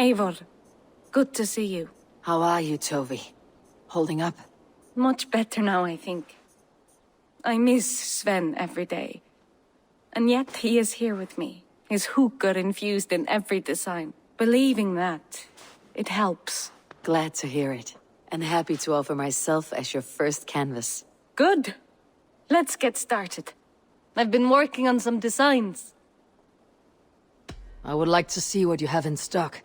Eivor, good to see you. How are you, Tovi? Holding up? Much better now, I think. I miss Sven every day. And yet he is here with me, his hooker infused in every design. Believing that, it helps. Glad to hear it. And happy to offer myself as your first canvas. Good. Let's get started. I've been working on some designs. I would like to see what you have in stock.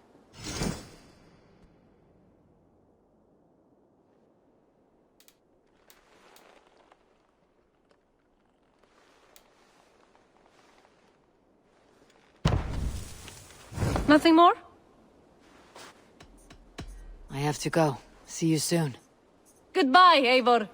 Nothing more? I have to go. See you soon. Goodbye, Eivor.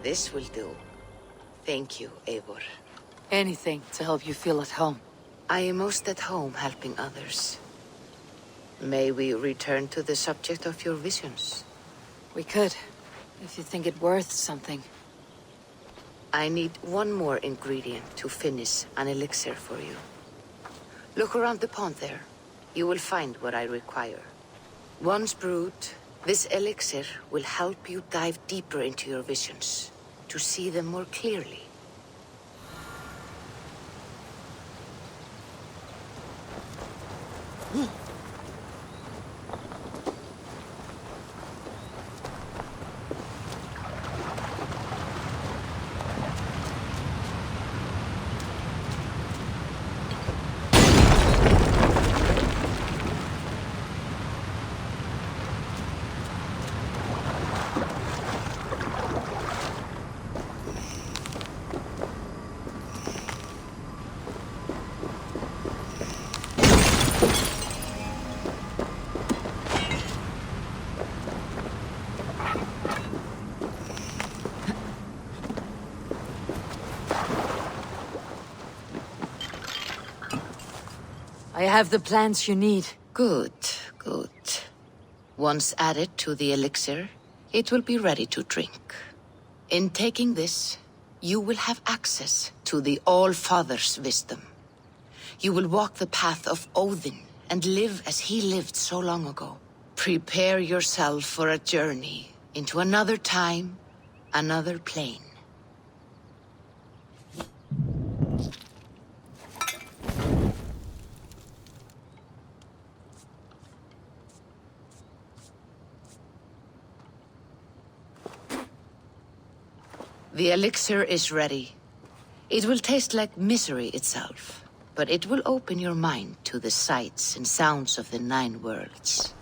This will do. Thank you, Eivor. Anything to help you feel at home. I am most at home helping others. May we return to the subject of your visions? We could, if you think it worth something. I need one more ingredient to finish an elixir for you. Look around the pond there. You will find what I require. Once brewed, this elixir will help you dive deeper into your visions, to see them more clearly. I have the plants you need. Good, good. Once added to the elixir, it will be ready to drink. In taking this, you will have access to the All-Father's wisdom. You will walk the path of Odin and live as he lived so long ago. Prepare yourself for a journey into another time, another plane. The elixir is ready. It will taste like misery itself, but it will open your mind to the sights and sounds of the 9 worlds.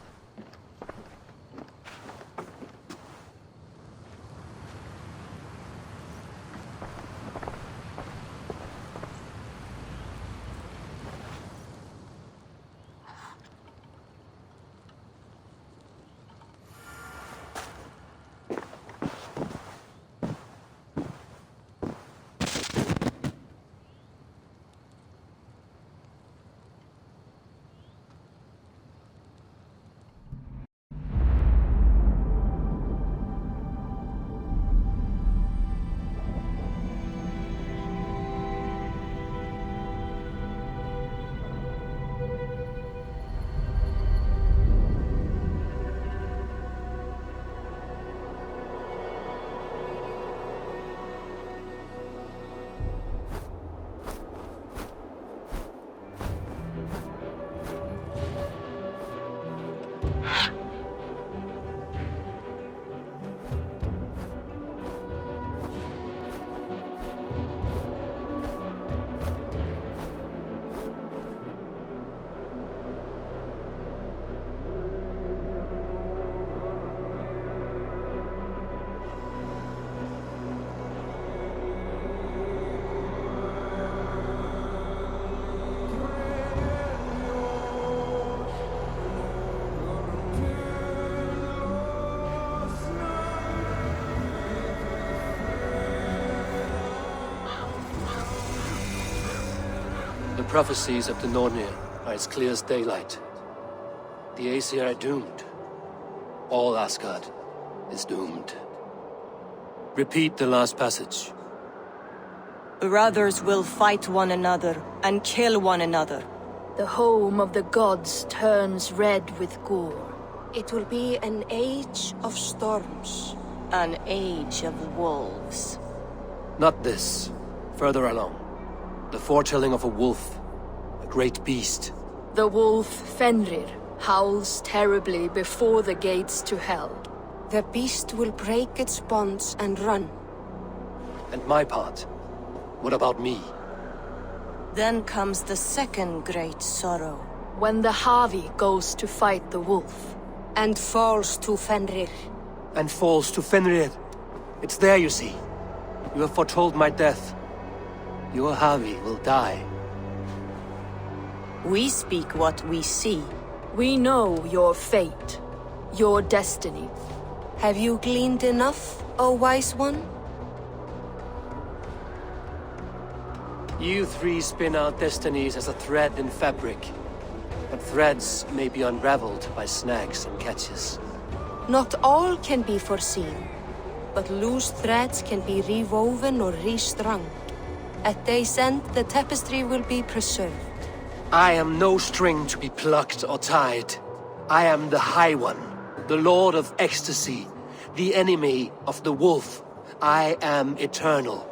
prophecies of the Nornir are as clear as daylight. The Aesir are doomed. All Asgard is doomed. Repeat the last passage. Brothers will fight one another and kill one another. The home of the gods turns red with gore. It will be an age of storms. An age of wolves. Not this. Further along. The foretelling of a wolf. A great beast. The wolf Fenrir howls terribly before the gates to hell. The beast will break its bonds and run. And my part? What about me? Then comes the second great sorrow. When the Havi goes to fight the wolf. And falls to Fenrir. And falls to Fenrir. It's there, you see. You have foretold my death. Your Havi will die. We speak what we see. We know your fate, your destiny. Have you gleaned enough, O wise one? You three spin out destinies as a thread in fabric. But threads may be unraveled by snags and catches. Not all can be foreseen, but loose threads can be rewoven or restrung. At day's end, the tapestry will be preserved. I am no string to be plucked or tied. I am the High One, the Lord of Ecstasy, the enemy of the wolf. I am eternal.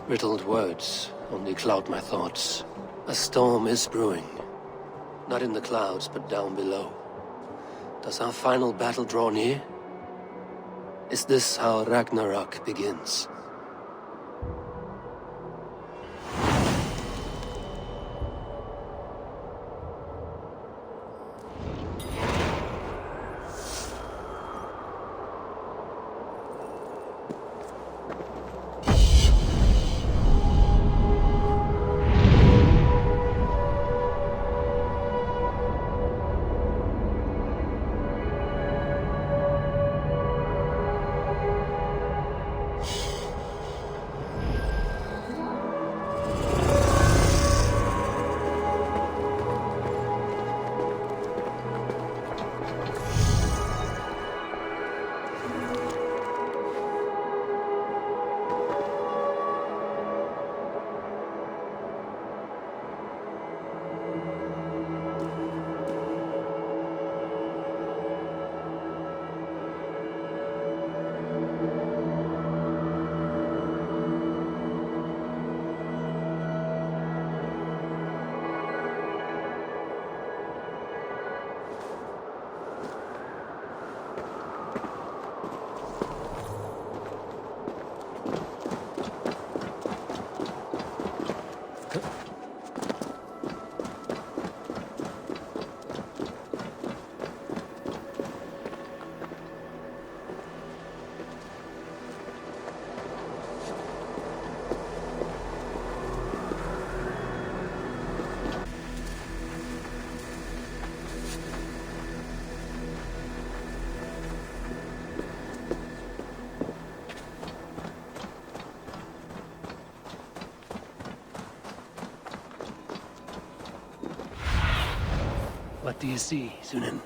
Riddled words only cloud my thoughts. A storm is brewing. Not in the clouds, but down below. Does our final battle draw near? Is this how Ragnarok begins? What do you see, Sunan?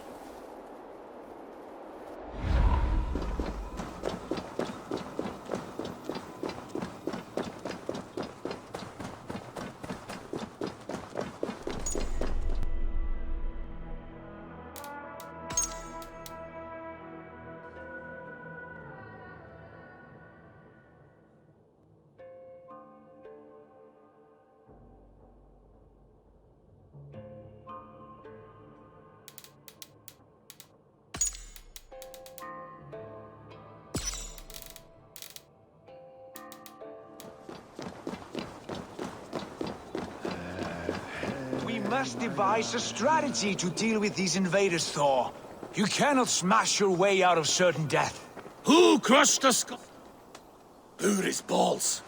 We must devise a strategy to deal with these invaders, Thor. You cannot smash your way out of certain death. Who crushed the skull? Booty's balls.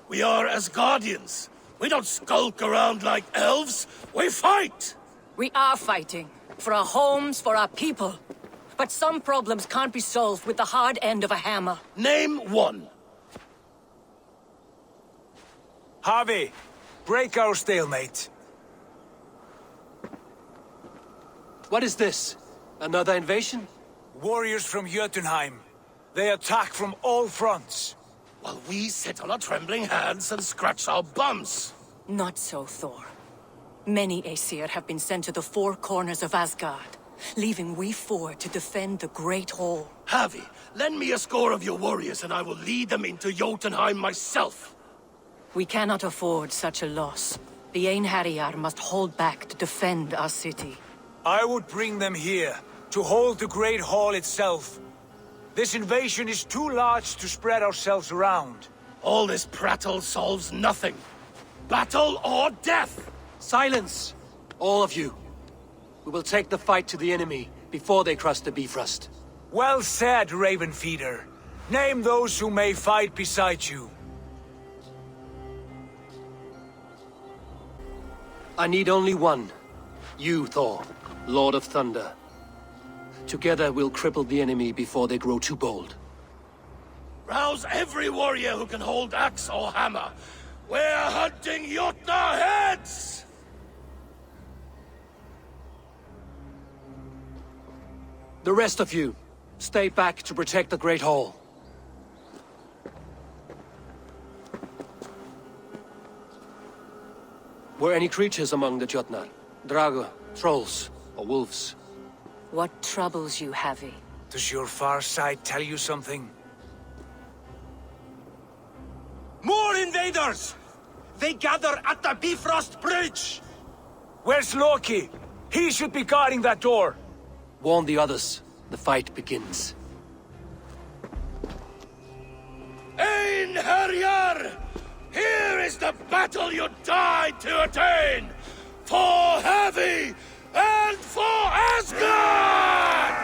We are Asgardians. We don't skulk around like elves. We fight! We are fighting. For our homes, for our people. But some problems can't be solved with the hard end of a hammer. Name one. Harvey, break our stalemate. What is this? Another invasion? Warriors from Jotunheim. They attack from all fronts. While we sit on our trembling hands and scratch our bums. Not so, Thor. Many Aesir have been sent to the four corners of Asgard, leaving we four to defend the Great Hall. Harvey, lend me a score of your warriors and I will lead them into Jotunheim myself. We cannot afford such a loss. The Einherjar must hold back to defend our city. I would bring them here, to hold the Great Hall itself. This invasion is too large to spread ourselves around. All this prattle solves nothing. Battle or death! Silence! All of you. We will take the fight to the enemy before they cross the Bifrost. Well said, Ravenfeeder. Name those who may fight beside you. I need only one. You, Thor, Lord of Thunder. Together we'll cripple the enemy before they grow too bold. Rouse every warrior who can hold axe or hammer. We're hunting Jotnar heads! The rest of you, stay back to protect the Great Hall. Were any creatures among the Jotnar? Drago, trolls, or wolves? What troubles you, Havi? Does your far side tell you something? More invaders! They gather at the Bifrost Bridge! Where's Loki? He should be guarding that door. Warn the others. The fight begins. Einherjar! Here is the battle you died to attain! For Havi and for Asgard!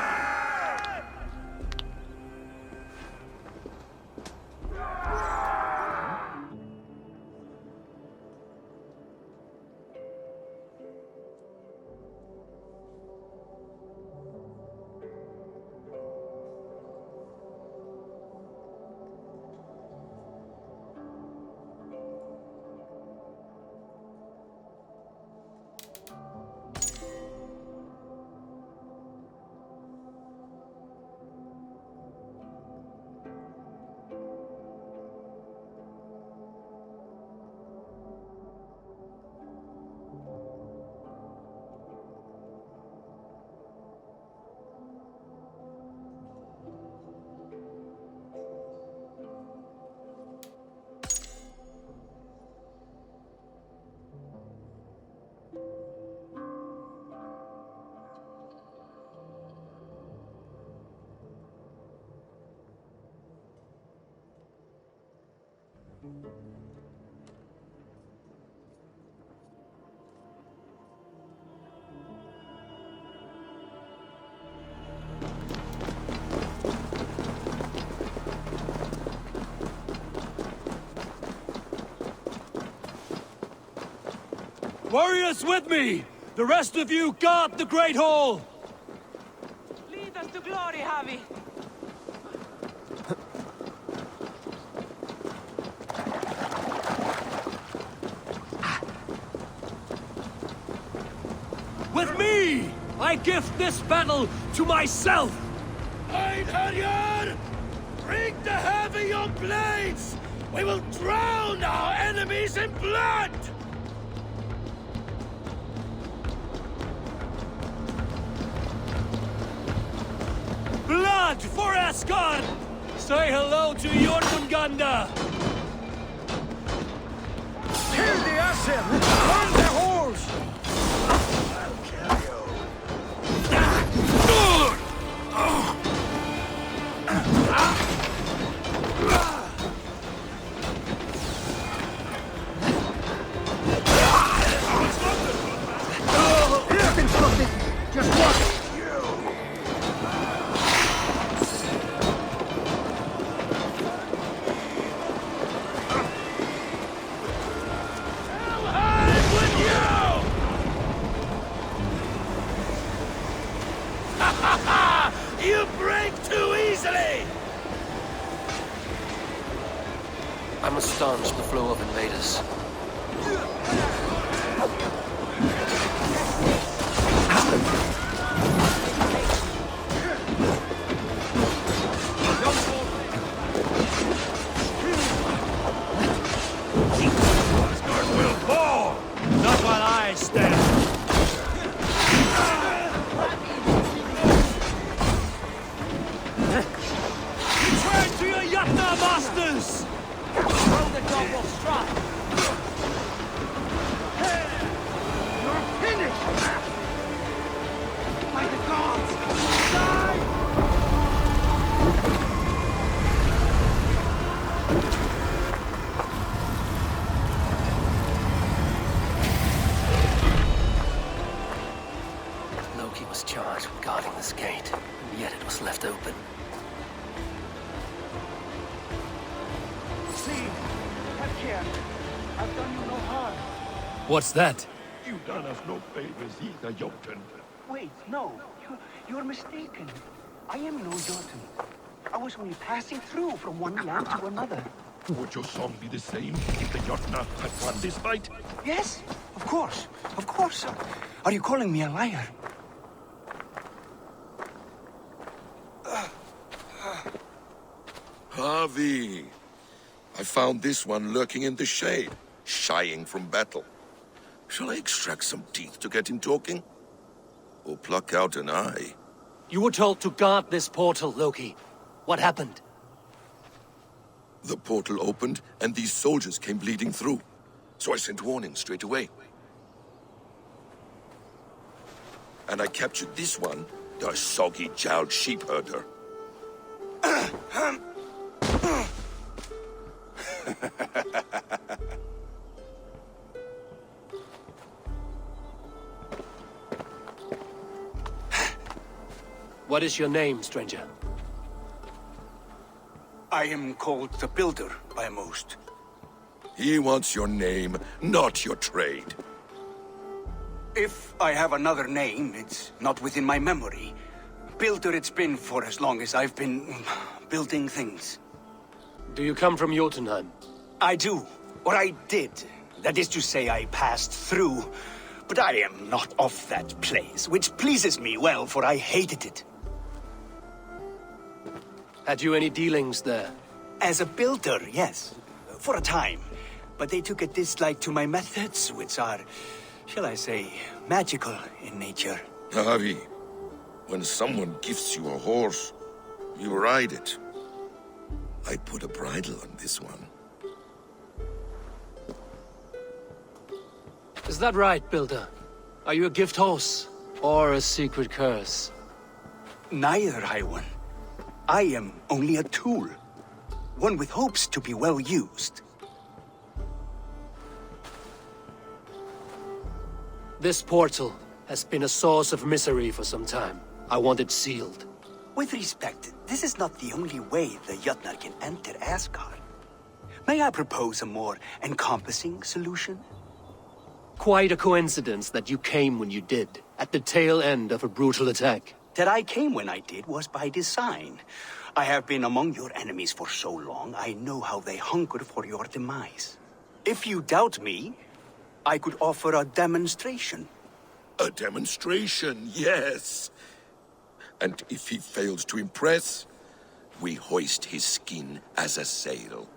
Warriors with me! The rest of you guard the Great Hall! Lead us to glory, Havi. With me! I gift this battle to myself! Einherjar! Bring the heavy your blades! We will drown our enemies in blood! Blood for Asgard! Say hello to Jormungandr! Kill the Asir! Burn the halls! I'll kill you. He's been spotted! Just watch! You easily! I must staunch the flow of invaders. Asgard will fall! Not while I stand! Return to your Jotnar masters! From the double strike! You're finished! By the gods! Die! Loki was charged with guarding this gate, and yet it was left open. See, have care. I've done you no harm. What's that? You've done us no favors either, Jotun. Wait, no. You're mistaken. I am no Jotun. I was only passing through from one land to another. Would your song be the same if the Jotnar had won this fight? Yes, of course. Of course. Are you calling me a liar? Harvey, I found this one lurking in the shade, shying from battle. Shall I extract some teeth to get him talking? Or pluck out an eye? You were told to guard this portal, Loki. What happened? The portal opened, and these soldiers came bleeding through. So I sent warning straight away. And I captured this one, the soggy-jowled sheep herder. What is your name, stranger? I am called the Builder by most. He wants your name, not your trade. If I have another name, it's not within my memory. Builder it's been for as long as I've been building things. Do you come from Jotunheim? I do. Or I did. That is to say, I passed through. But I am not of that place, which pleases me well, for I hated it. Had you any dealings there? As a builder, yes. For a time. But they took a dislike to my methods, which are, shall I say, magical in nature. Harvey, when someone gifts you a horse, you ride it. I put a bridle on this one. Is that right, Builder? Are you a gift horse? Or a secret curse? Neither, High One. I am only a tool. One with hopes to be well used. This portal has been a source of misery for some time. I want it sealed. With respect, this is not the only way the Jotnar can enter Asgard. May I propose a more encompassing solution? Quite a coincidence that you came when you did, at the tail end of a brutal attack. That I came when I did was by design. I have been among your enemies for so long, I know how they hunker for your demise. If you doubt me, I could offer a demonstration. A demonstration, yes. And if he fails to impress, we hoist his skin as a sail.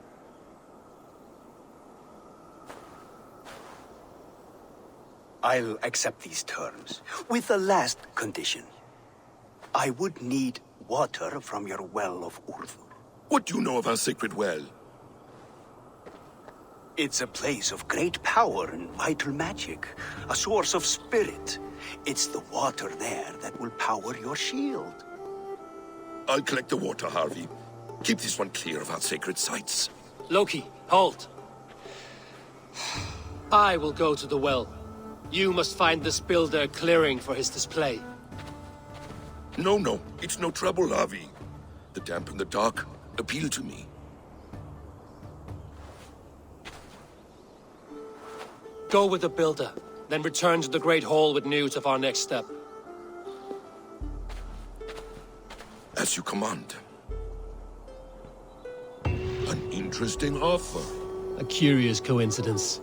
I'll accept these terms, with the last condition. I would need water from your well of Urthur. What do you know of our sacred well? It's a place of great power and vital magic, a source of spirit. It's the water there that will power your shield. I'll collect the water, Harvey. Keep this one clear of our sacred sites. Loki, halt! I will go to the well. You must find this builder clearing for his display. No, it's no trouble, Harvey. The damp and the dark appeal to me. Go with the builder, then return to the Great Hall with news of our next step. As you command. interesting offer. A curious coincidence.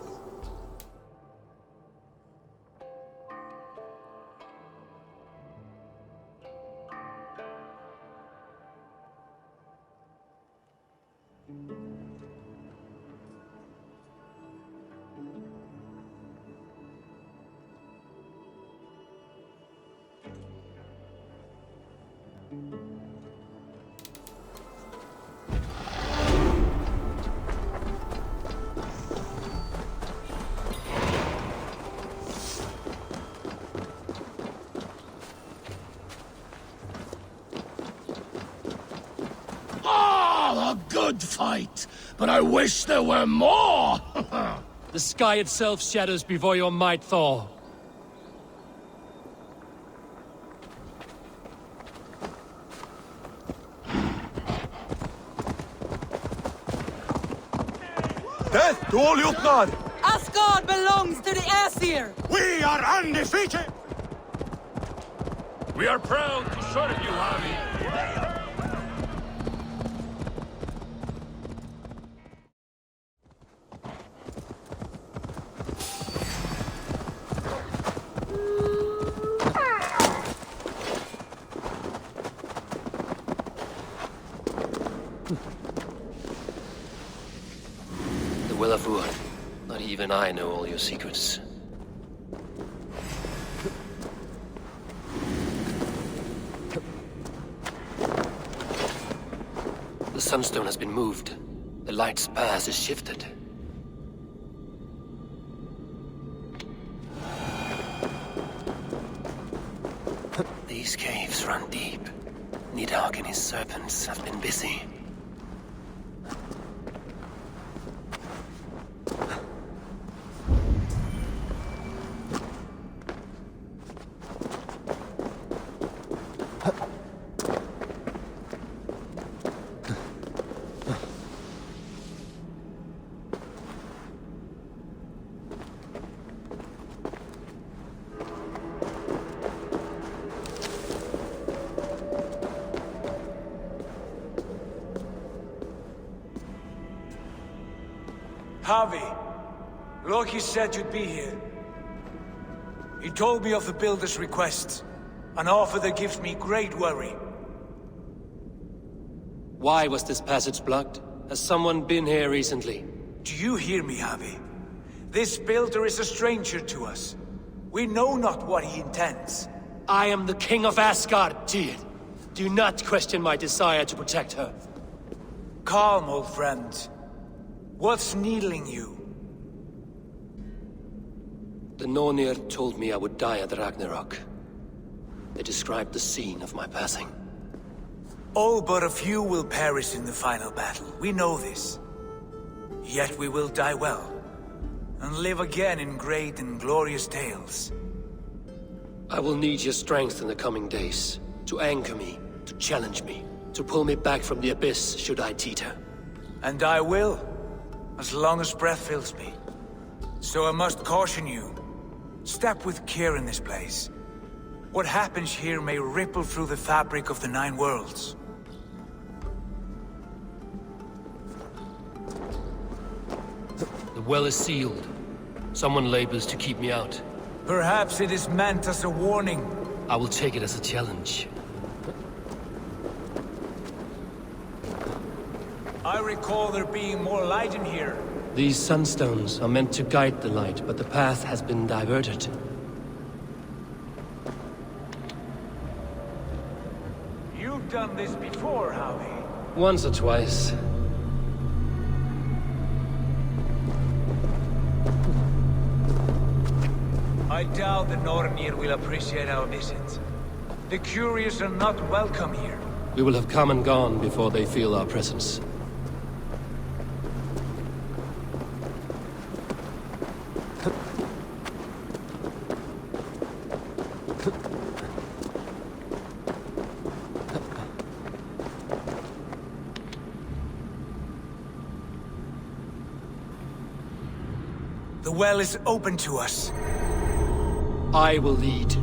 A good fight, but I wish there were more! The sky itself shatters before your might, Thor. Death to all Jutnar! Asgard belongs to the Aesir! We are undefeated! We are proud to serve you, Harvey. Not even I know all your secrets. The sunstone has been moved. The light's path is shifted. These caves run deep. Nidhogg and his serpents have been busy. Harvey, Loki said you'd be here. He told me of the Builder's request, an offer that gives me great worry. Why was this passage blocked? Has someone been here recently? Do you hear me, Harvey? This Builder is a stranger to us. We know not what he intends. I am the King of Asgard, Tyr. Do not question my desire to protect her. Calm, old friend. What's needling you? The Nornir told me I would die at Ragnarok. They described the scene of my passing. All but a few will perish in the final battle. We know this. Yet we will die well, and live again in great and glorious tales. I will need your strength in the coming days, to anchor me, to challenge me, to pull me back from the abyss should I teeter. And I will, as long as breath fills me. So I must caution you. Step with care in this place. What happens here may ripple through the fabric of the Nine Worlds. The well is sealed. Someone labors to keep me out. Perhaps it is meant as a warning. I will take it as a challenge. I recall there being more light in here. These sunstones are meant to guide the light, but the path has been diverted. You've done this before, Howie. Once or twice. I doubt the Nornir will appreciate our visit. The curious are not welcome here. We will have come and gone before they feel our presence. The well is open to us. I will lead.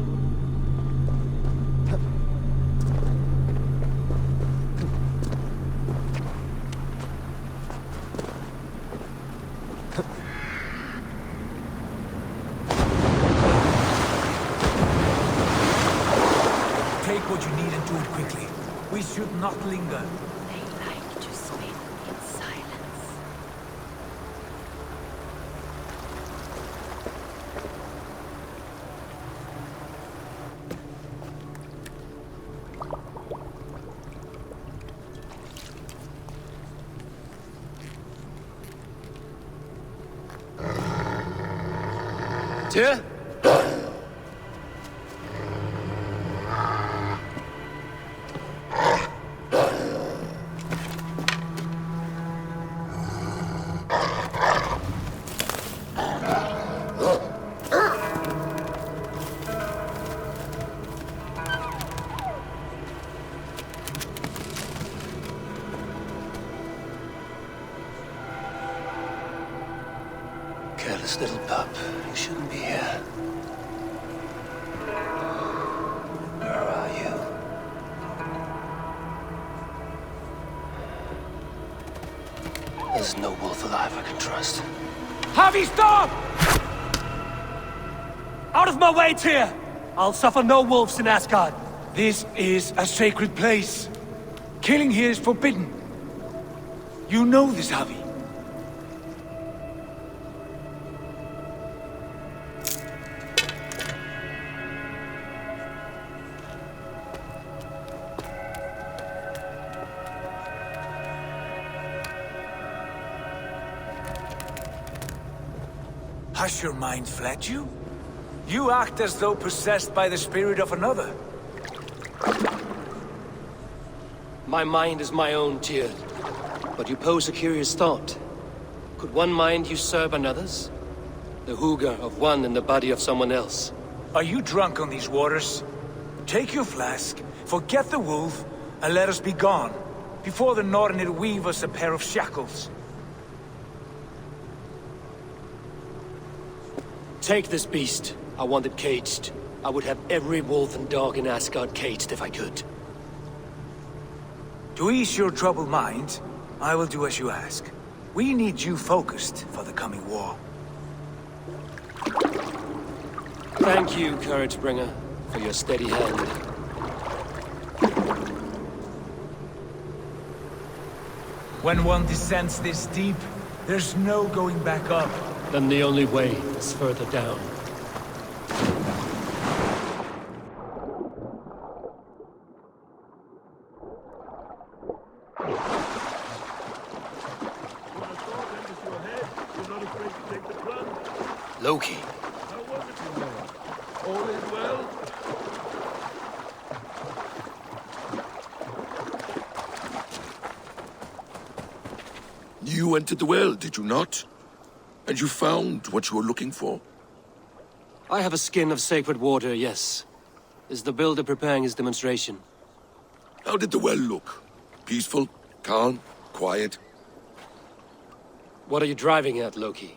not linger. They like to swim in silence. Tyr? Careless little pup. You shouldn't be here. Where are you? There's no wolf alive I can trust. Harvey, stop! Out of my way, Tyr! I'll suffer no wolves in Asgard. This is a sacred place. Killing here is forbidden. You know this, Harvey. Has your mind fled you? You act as though possessed by the spirit of another. My mind is my own, Tyr. But you pose a curious thought. Could one mind usurp another's? The hooger of one in the body of someone else. Are you drunk on these waters? Take your flask, forget the wolf, and let us be gone, before the Nornir weave us a pair of shackles. Take this beast. I want it caged. I would have every wolf and dog in Asgard caged if I could. To ease your troubled mind, I will do as you ask. We need you focused for the coming war. Thank you, Courage Bringer, for your steady hand. When one descends this deep, there's no going back up. Then the only way is further down. Loki. All is well? You entered the well, did you not? And you found what you were looking for? I have a skin of sacred water, yes. Is the builder preparing his demonstration? How did the well look? Peaceful? Calm? Quiet? What are you driving at, Loki?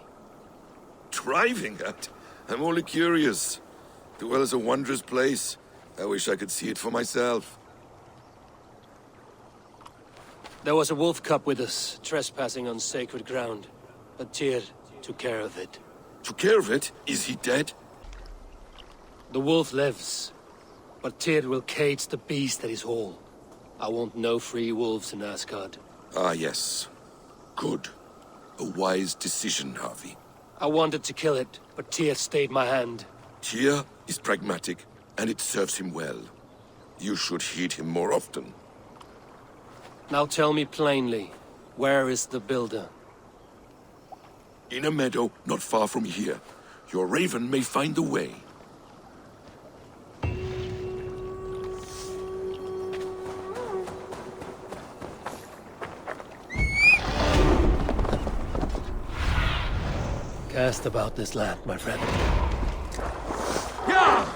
Driving at? I'm only curious. The well is a wondrous place. I wish I could see it for myself. There was a wolf cub with us, trespassing on sacred ground. But Tyr took care of it. Took care of it? Is he dead? The wolf lives, but Tyr will cage the beast at his hall. I want no free wolves in Asgard. Ah, yes. Good. A wise decision, Harvey. I wanted to kill it, but Tyr stayed my hand. Tyr is pragmatic, and it serves him well. You should heed him more often. Now tell me plainly, where is the builder? In a meadow not far from here. Your raven may find the way. Cast about this land, my friend. Yeah!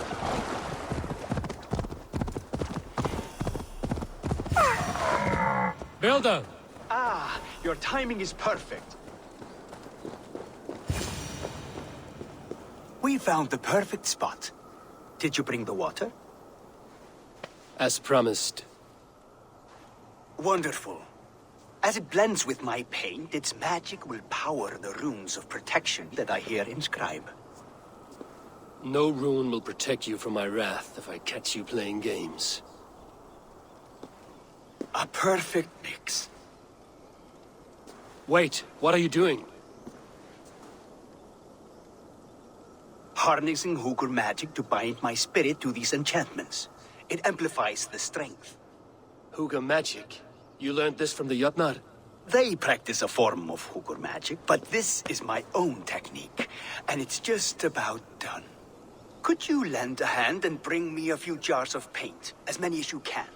Builder! Ah, your timing is perfect. We found the perfect spot. Did you bring the water? As promised. Wonderful. As it blends with my paint, its magic will power the runes of protection that I here inscribe. No rune will protect you from my wrath if I catch you playing games. A perfect mix. Wait, what are you doing? Harnessing Hooker magic to bind my spirit to these enchantments. It amplifies the strength. Hooker magic? You learned this from the Jotnar? They practice a form of Hooker magic, but this is my own technique, and it's just about done. Could you lend a hand and bring me a few jars of paint? As many as you can.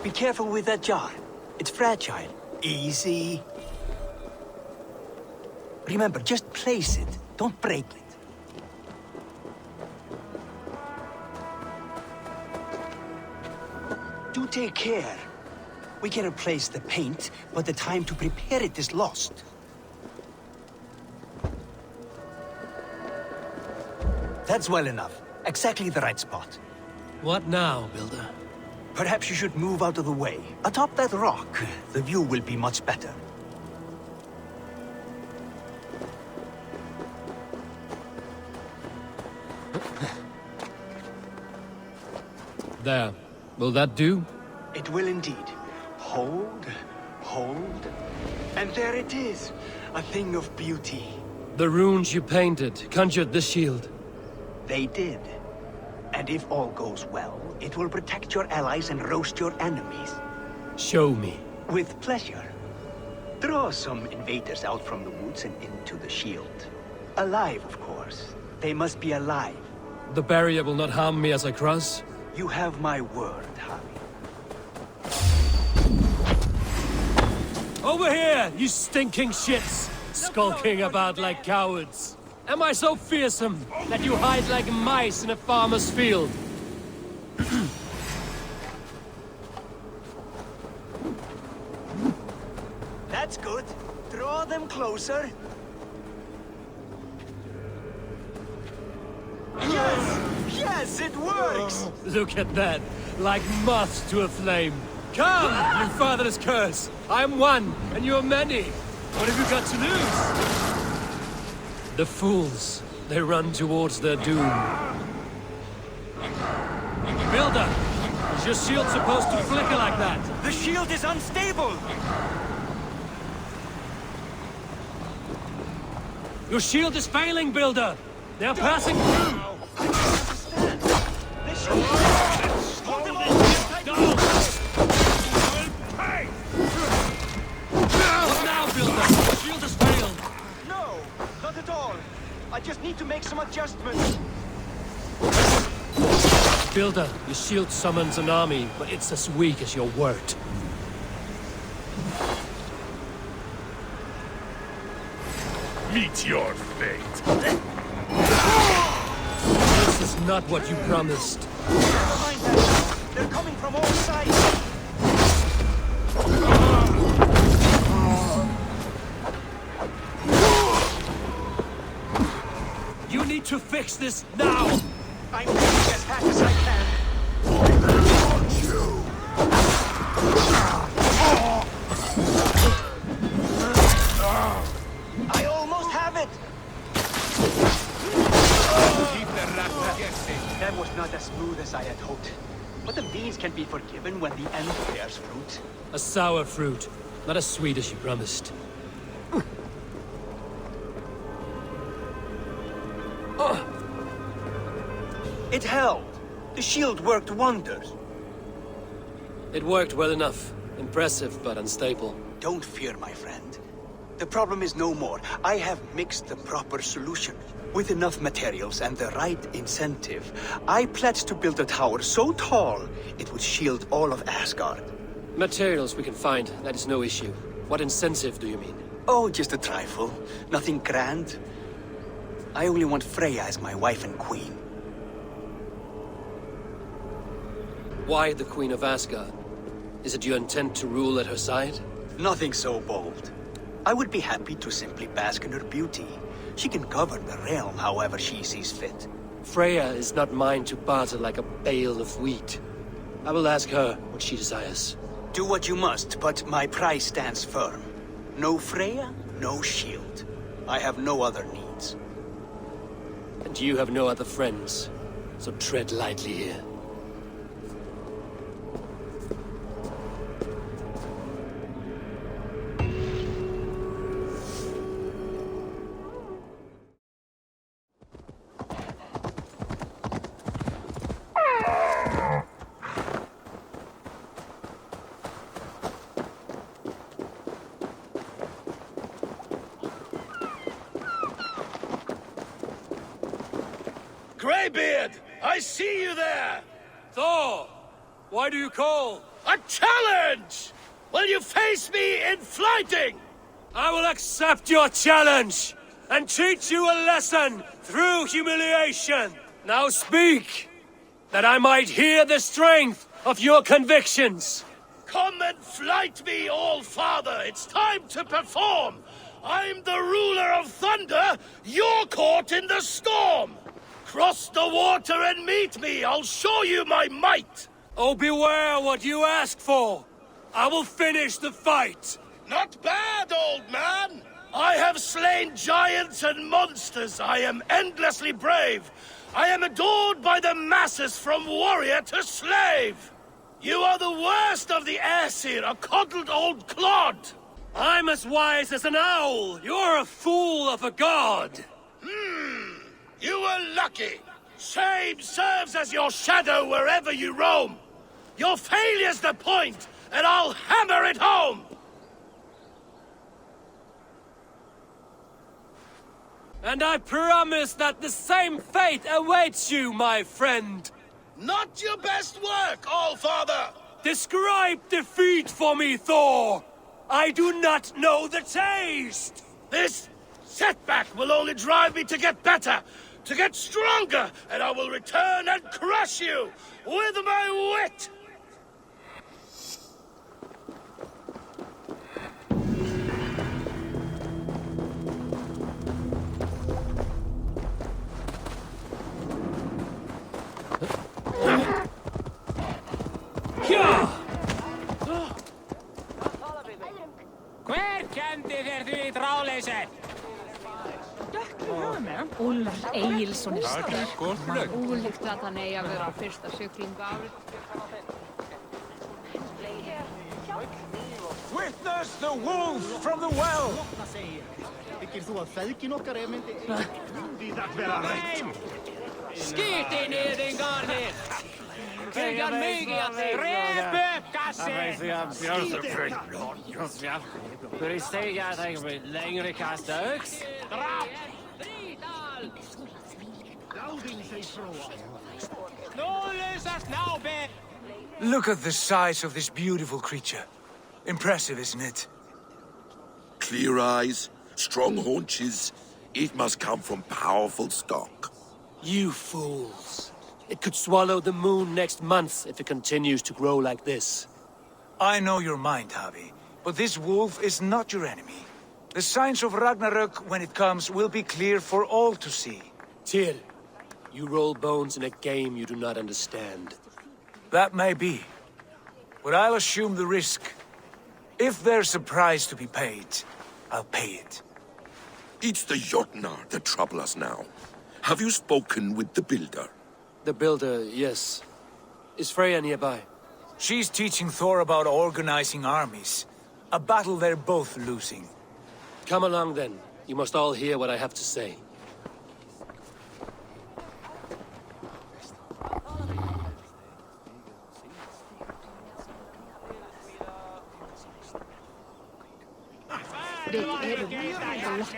Be careful with that jar. It's fragile. Easy. Remember, just place it. Don't break it. Do take care. We can replace the paint, but the time to prepare it is lost. That's well enough. Exactly the right spot. What now, Builder? Perhaps you should move out of the way. Atop that rock, the view will be much better. There. Will that do? It will indeed. Hold, hold, and there it is. A thing of beauty. The runes you painted conjured the shield. They did. And if all goes well, it will protect your allies and roast your enemies. Show me. With pleasure. Draw some invaders out from the woods and into the shield. Alive, of course. They must be alive. The barrier will not harm me as I cross? You have my word, Harry. Over here, you stinking shits! Skulking about like cowards. Am I so fearsome that you hide like mice in a farmer's field? That's good. Draw them closer. Yes! Yes, it works! Look at that. Like moths to a flame. Come, you fatherless curse! I'm one, and you're many. What have you got to lose? The fools. They run towards their doom. Builder! Is your shield supposed to flicker like that? The shield is unstable! Your shield is failing, Builder! They're passing through! I don't understand. The shield is... Hold them all! What now, Builder? Your shield has failed! No, not at all. I just need to make some adjustments. Builder, your shield summons an army, but it's as weak as your word. Meet your fate. This is not what you promised. Never mind that. They're coming from all sides. You need to fix this now! I'm making as fast as I can. I almost have it! That was not as smooth as I had hoped. But the beans can be forgiven when the end bears fruit. A sour fruit, not as sweet as you promised. It held. The shield worked wonders. It worked well enough. Impressive, but unstable. Don't fear, my friend. The problem is no more. I have mixed the proper solution. With enough materials and the right incentive, I pledged to build a tower so tall, it would shield all of Asgard. Materials we can find, that is no issue. What incentive do you mean? Oh, just a trifle. Nothing grand. I only want Freya as my wife and queen. Why the Queen of Asgard? Is it your intent to rule at her side? Nothing so bold. I would be happy to simply bask in her beauty. She can govern the realm however she sees fit. Freya is not mine to barter like a bale of wheat. I will ask her what she desires. Do what you must, but my price stands firm. No Freya, no shield. I have no other need. And you have no other friends, so tread lightly here. Greybeard, I see you there! Thor! Why do you call? A challenge! Will you face me in fighting? I will accept your challenge and teach you a lesson through humiliation. Now speak, that I might hear the strength of your convictions. Come and fight me, All-Father! It's time to perform! I'm the ruler of thunder, you're caught in the storm! Cross the water and meet me, I'll show you my might! Oh, beware what you ask for! I will finish the fight! Not bad, old man! I have slain giants and monsters, I am endlessly brave! I am adored by the masses from warrior to slave! You are the worst of the Aesir, a coddled old clod! I'm as wise as an owl! You're a fool of a god! You were lucky! Shame serves as your shadow wherever you roam! Your failure's the point, and I'll hammer it home! And I promise that the same fate awaits you, my friend! Not your best work, All-Father! Describe defeat for me, Thor! I do not know the taste! This setback will only drive me to get better, to get stronger, and I will return and crush you with my wit! Hver kendi þér því þráleysið? Úlfur Egilsson sterk. Ólíkt að hann eigi að vera fyrsta siglinga árið. Witness the wolf from the well! Tykkir þú að feðgin okkar myndi það vera rætt? Skyti niðingarnir! Byrjar mikið að þeir drepu kassi! Bør I se at jeg vil længere kaste øks? Look at the size of this beautiful creature. Impressive, isn't it? Clear eyes, strong haunches. It must come from powerful stock. You fools. It could swallow the moon next month if it continues to grow like this. I know your mind, Javi, but this wolf is not your enemy. The signs of Ragnarök, when it comes, will be clear for all to see. Tyr, you roll bones in a game you do not understand. That may be, but I'll assume the risk. If there's a price to be paid, I'll pay it. It's the Jotnar that trouble us now. Have you spoken with the builder? The builder, yes. Is Freya nearby? She's teaching Thor about organizing armies. A battle they're both losing. Come along then. You must all hear what I have to say.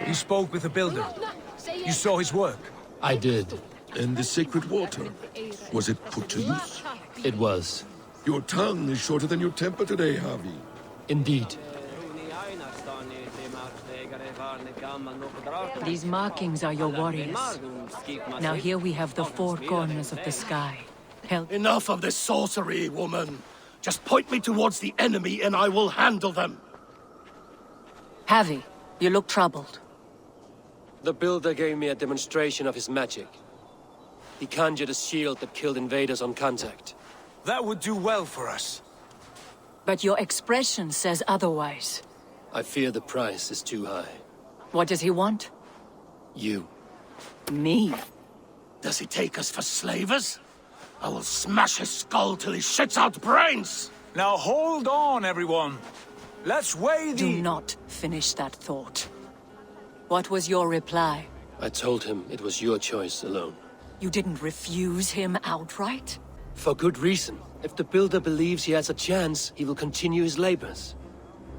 You spoke with the builder. You saw his work. I did. And the sacred water, was it put to use? It was. Your tongue is shorter than your temper today, Javi. Indeed. These markings are your warriors. Now here we have the four corners of the sky. Help. Enough of this sorcery, woman. Just point me towards the enemy and I will handle them. Javi, you look troubled. The builder gave me a demonstration of his magic. He conjured a shield that killed invaders on contact. That would do well for us. But your expression says otherwise. I fear the price is too high. What does he want? You. Me? Does he take us for slavers? I will smash his skull till he shits out brains! Now hold on, everyone. Let's weigh the... Do not finish that thought. What was your reply? I told him it was your choice alone. You didn't refuse him outright? For good reason. If the builder believes he has a chance, he will continue his labors.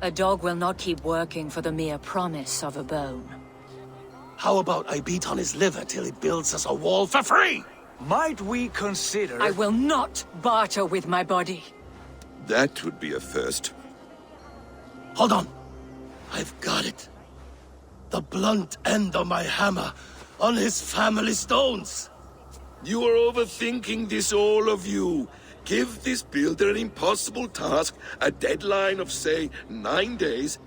A dog will not keep working for the mere promise of a bone. How about I beat on his liver till he builds us a wall for free? Might we consider... I will not barter with my body. That would be a first. Hold on. I've got it. The blunt end of my hammer on his family stones. You are overthinking this, all of you. Give this builder an impossible task, a deadline of, say, 9 days.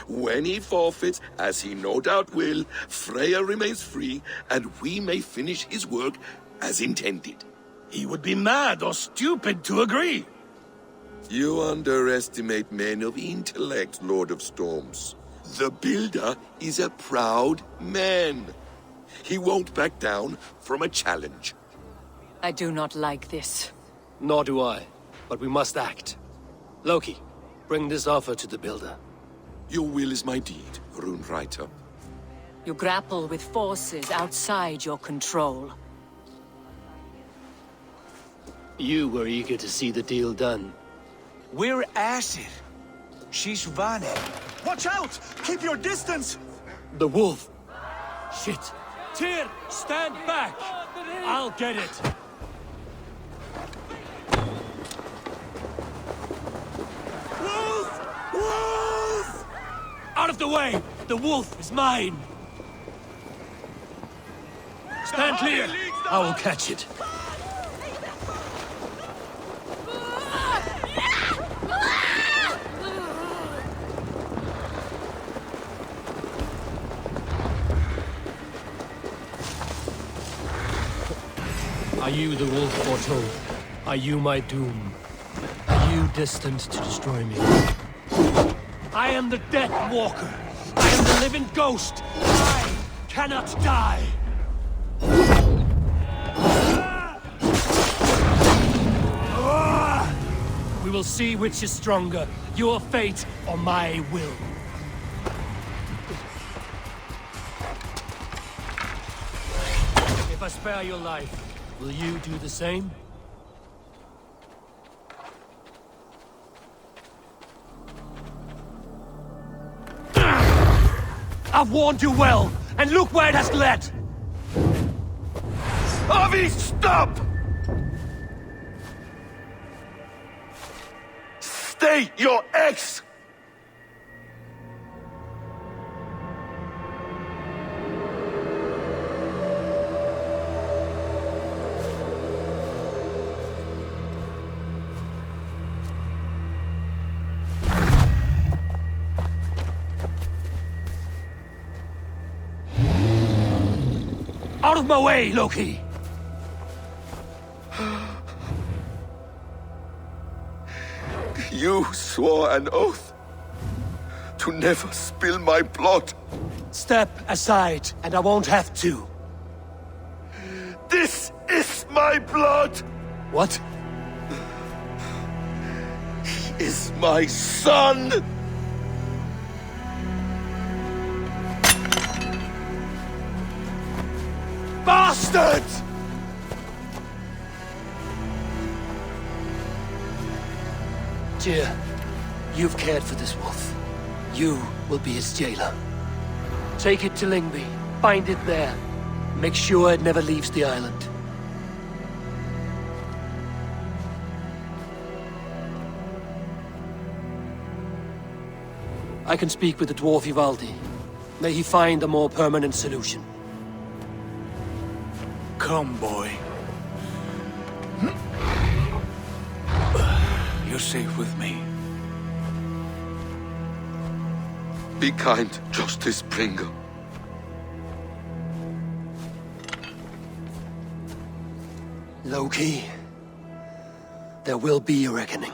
When he forfeits, as he no doubt will, Freya remains free, and we may finish his work as intended. He would be mad or stupid to agree. You underestimate men of intellect, Lord of Storms. The builder is a proud man. He won't back down from a challenge. I do not like this. Nor do I, but we must act. Loki, bring this offer to the builder. Your will is my deed, Rune Writer. You grapple with forces outside your control. You were eager to see the deal done. We're acid. She's Vane. Watch out! Keep your distance! The wolf! Shit! Tyr, stand back! I'll get it! Wolf! Wolf! Out of the way! The wolf is mine! Stand clear! I will catch it. Are you the wolf foretold? Are you my doom? Are you destined to destroy me? I am the Death Walker. I am the living ghost. I cannot die. We will see which is stronger, your fate or my will. If I spare your life, will you do the same? I've warned you well, and look where it has led! Avi, stop! Stay your ex! Out of my way, Loki! You swore an oath to never spill my blood. Step aside, and I won't have to. This is my blood! What? He is my son! Bastard! Tyr, you've cared for this wolf. You will be his jailer. Take it to Lingby, bind it there. Make sure it never leaves the island. I can speak with the dwarf Ivaldi. May he find a more permanent solution. Come, boy. You're safe with me. Be kind, Justice Bringer. Loki, there will be a reckoning.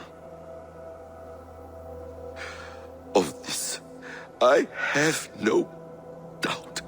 Of this, I have no doubt.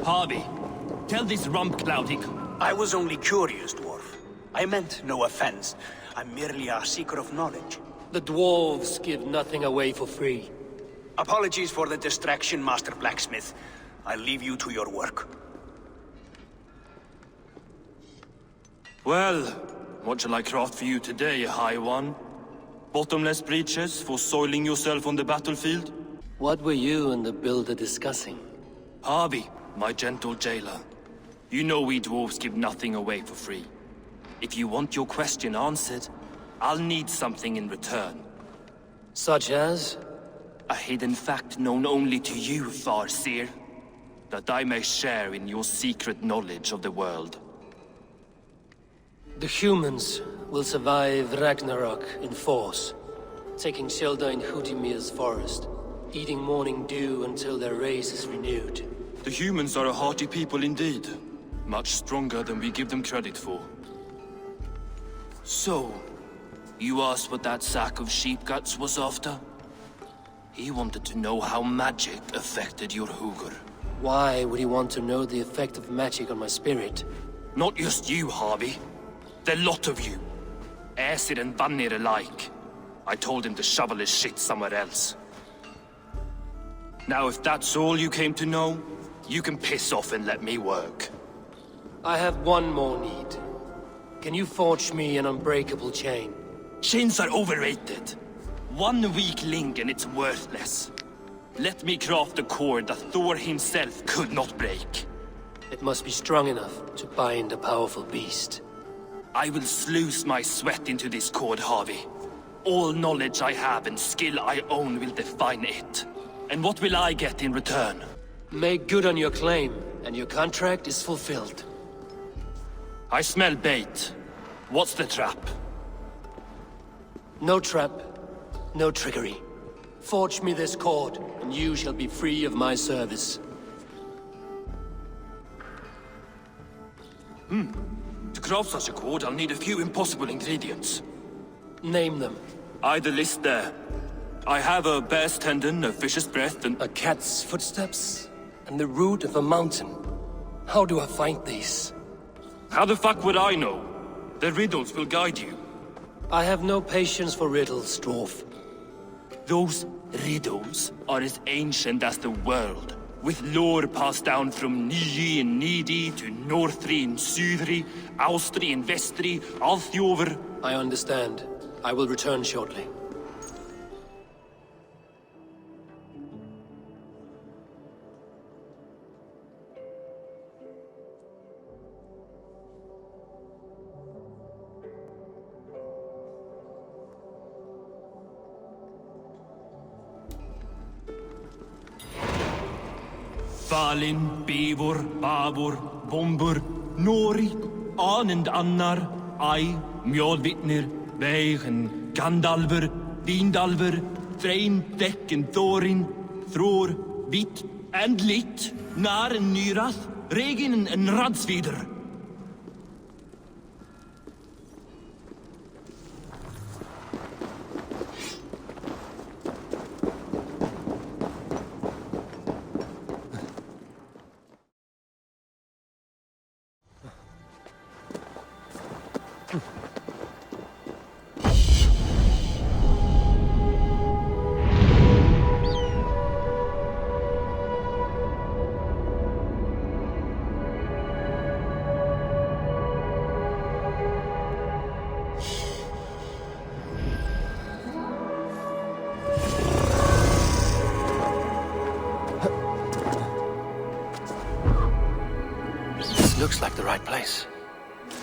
Harvey, tell this rump cloudy. I was only curious, dwarf. I meant no offense. I'm merely a seeker of knowledge. The dwarves give nothing away for free. Apologies for the distraction, Master Blacksmith. I'll leave you to your work. Well, what shall I craft for you today, High One? Bottomless breeches for soiling yourself on the battlefield? What were you and the builder discussing? Harvey, my gentle jailer. You know we dwarves give nothing away for free. If you want your question answered, I'll need something in return. Such as? A hidden fact known only to you, Farseer. That I may share in your secret knowledge of the world. The humans will survive Ragnarok in force, taking shelter in Hutimir's forest, eating morning dew until their race is renewed. The humans are a hearty people indeed. Much stronger than we give them credit for. So, you asked what that sack of sheep guts was after? He wanted to know how magic affected your Hugr. Why would he want to know the effect of magic on my spirit? Not just you, Harvey. The lot of you. Aesir and Vanir alike. I told him to shovel his shit somewhere else. Now, if that's all you came to know, you can piss off and let me work. I have one more need. Can you forge me an unbreakable chain? Chains are overrated. One weak link and it's worthless. Let me craft a cord that Thor himself could not break. It must be strong enough to bind a powerful beast. I will sluice my sweat into this cord, Harvey. All knowledge I have and skill I own will define it. And what will I get in return? Make good on your claim, and your contract is fulfilled. I smell bait. What's the trap? No trap, no trickery. Forge me this cord, and you shall be free of my service. To craft such a cord, I'll need a few impossible ingredients. Name them. The list there. I have a bear's tendon, a fish's breath, and... A cat's footsteps, and the root of a mountain. How do I find these? How the fuck would I know? The riddles will guide you. I have no patience for riddles, dwarf. Those riddles are as ancient as the world, with lore passed down from Niji and Nidi to Northri and Sudri, Austri and Vestri, Althjover. I understand. I will return shortly. Falin, Bivor, Bavor, Bombur, Nori, Anand Annar, Ai, Mjolvitnir, Veigen, Gandalver, Vindalver, Threin, Dekken, Thorin, Thror, Vit, and Lit, Nar and Nyrath, Regin and Radsvider. Looks like the right place.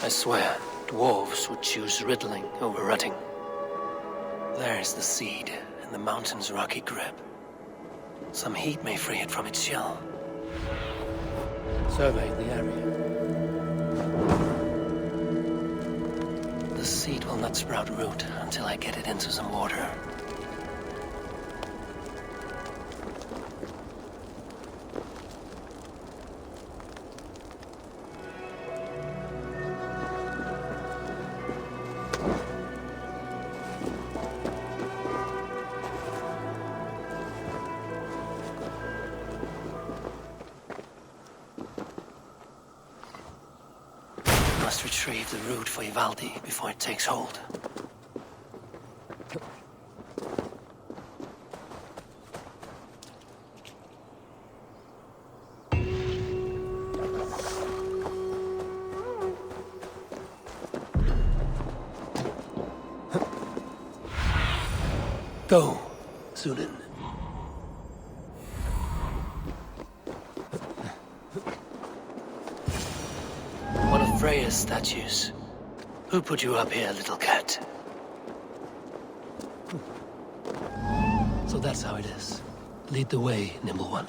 I swear, dwarves would choose riddling over rutting. There's the seed in the mountain's rocky grip. Some heat may free it from its shell. Survey the area. will not sprout root until I get it into some water. Must retrieve the root for Ivaldi before it takes hold. Go, Sunan. One of Freya's statues. Who put you up here, little cat? So that's how it is. Lead the way, nimble one.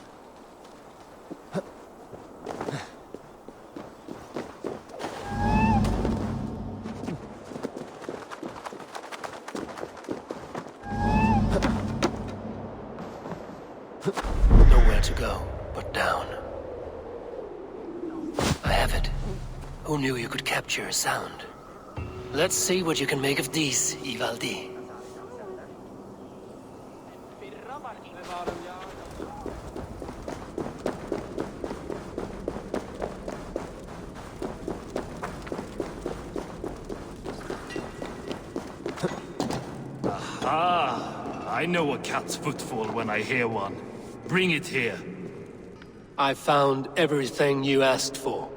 Nowhere to go but down. I have it. Who knew you could capture a sound? Let's see what you can make of these, Ivaldi. Aha! I know a cat's footfall when I hear one. Bring it here. I found everything you asked for.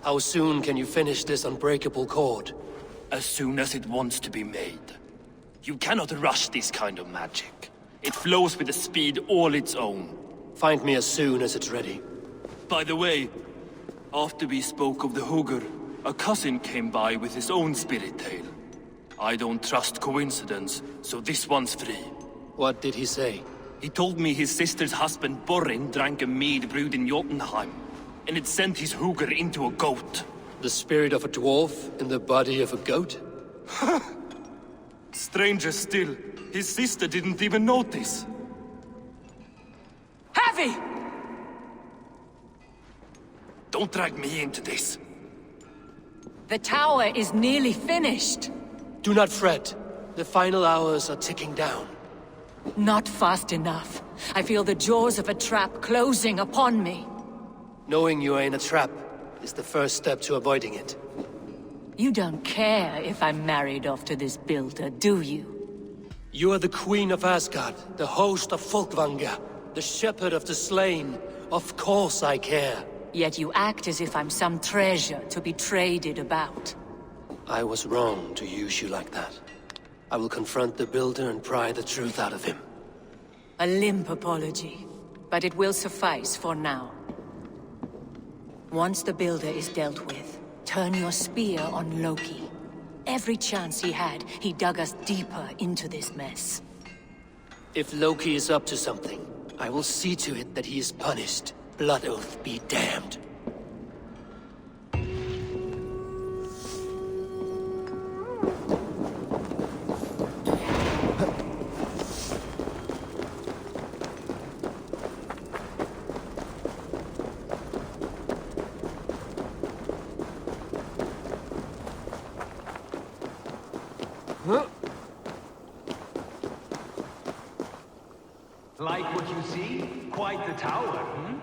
How soon can you finish this unbreakable cord? As soon as it wants to be made. You cannot rush this kind of magic. It flows with a speed all its own. Find me as soon as it's ready. By the way, after we spoke of the Hugr, a cousin came by with his own spirit tale. I don't trust coincidence, so this one's free. What did he say? He told me his sister's husband Borin drank a mead brewed in Jotunheim, and it sent his Hugr into a goat. The spirit of a dwarf in the body of a goat? Stranger still, his sister didn't even notice. Heavy! Don't drag me into this. The tower is nearly finished. Do not fret. The final hours are ticking down. Not fast enough. I feel the jaws of a trap closing upon me. Knowing you are in a trap is the first step to avoiding it. You don't care if I'm married off to this builder, do you? You are the queen of Asgard, the host of Folkvanga, the shepherd of the slain. Of course I care. Yet you act as if I'm some treasure to be traded about. I was wrong to use you like that. I will confront the builder and pry the truth out of him. A limp apology, but it will suffice for now. Once the builder is dealt with, turn your spear on Loki. Every chance he had, he dug us deeper into this mess. If Loki is up to something, I will see to it that he is punished. Blood Oath be damned. Like what you see? Quite the tower, hmm?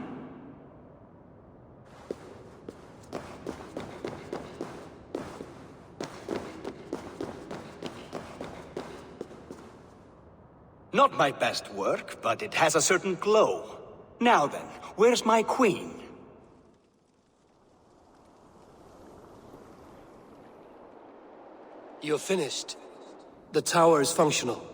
Not my best work, but it has a certain glow. Now then, where's my queen? You're finished. The tower is functional.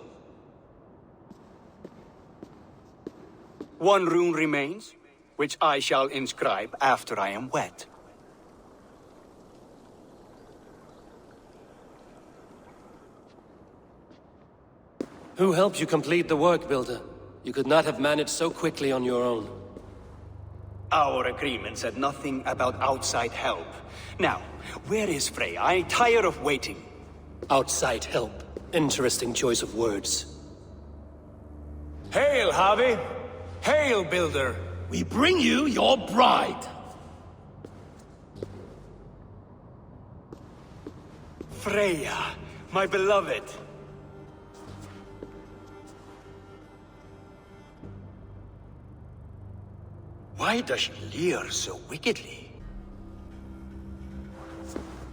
One rune remains, which I shall inscribe after I am wed. Who helped you complete the work, Builder? You could not have managed so quickly on your own. Our agreement said nothing about outside help. Now, where is Freya? I'm tired of waiting. Outside help. Interesting choice of words. Hail, Harvey! Hail, Builder! We bring you your bride! Freya, my beloved. Why does she leer so wickedly?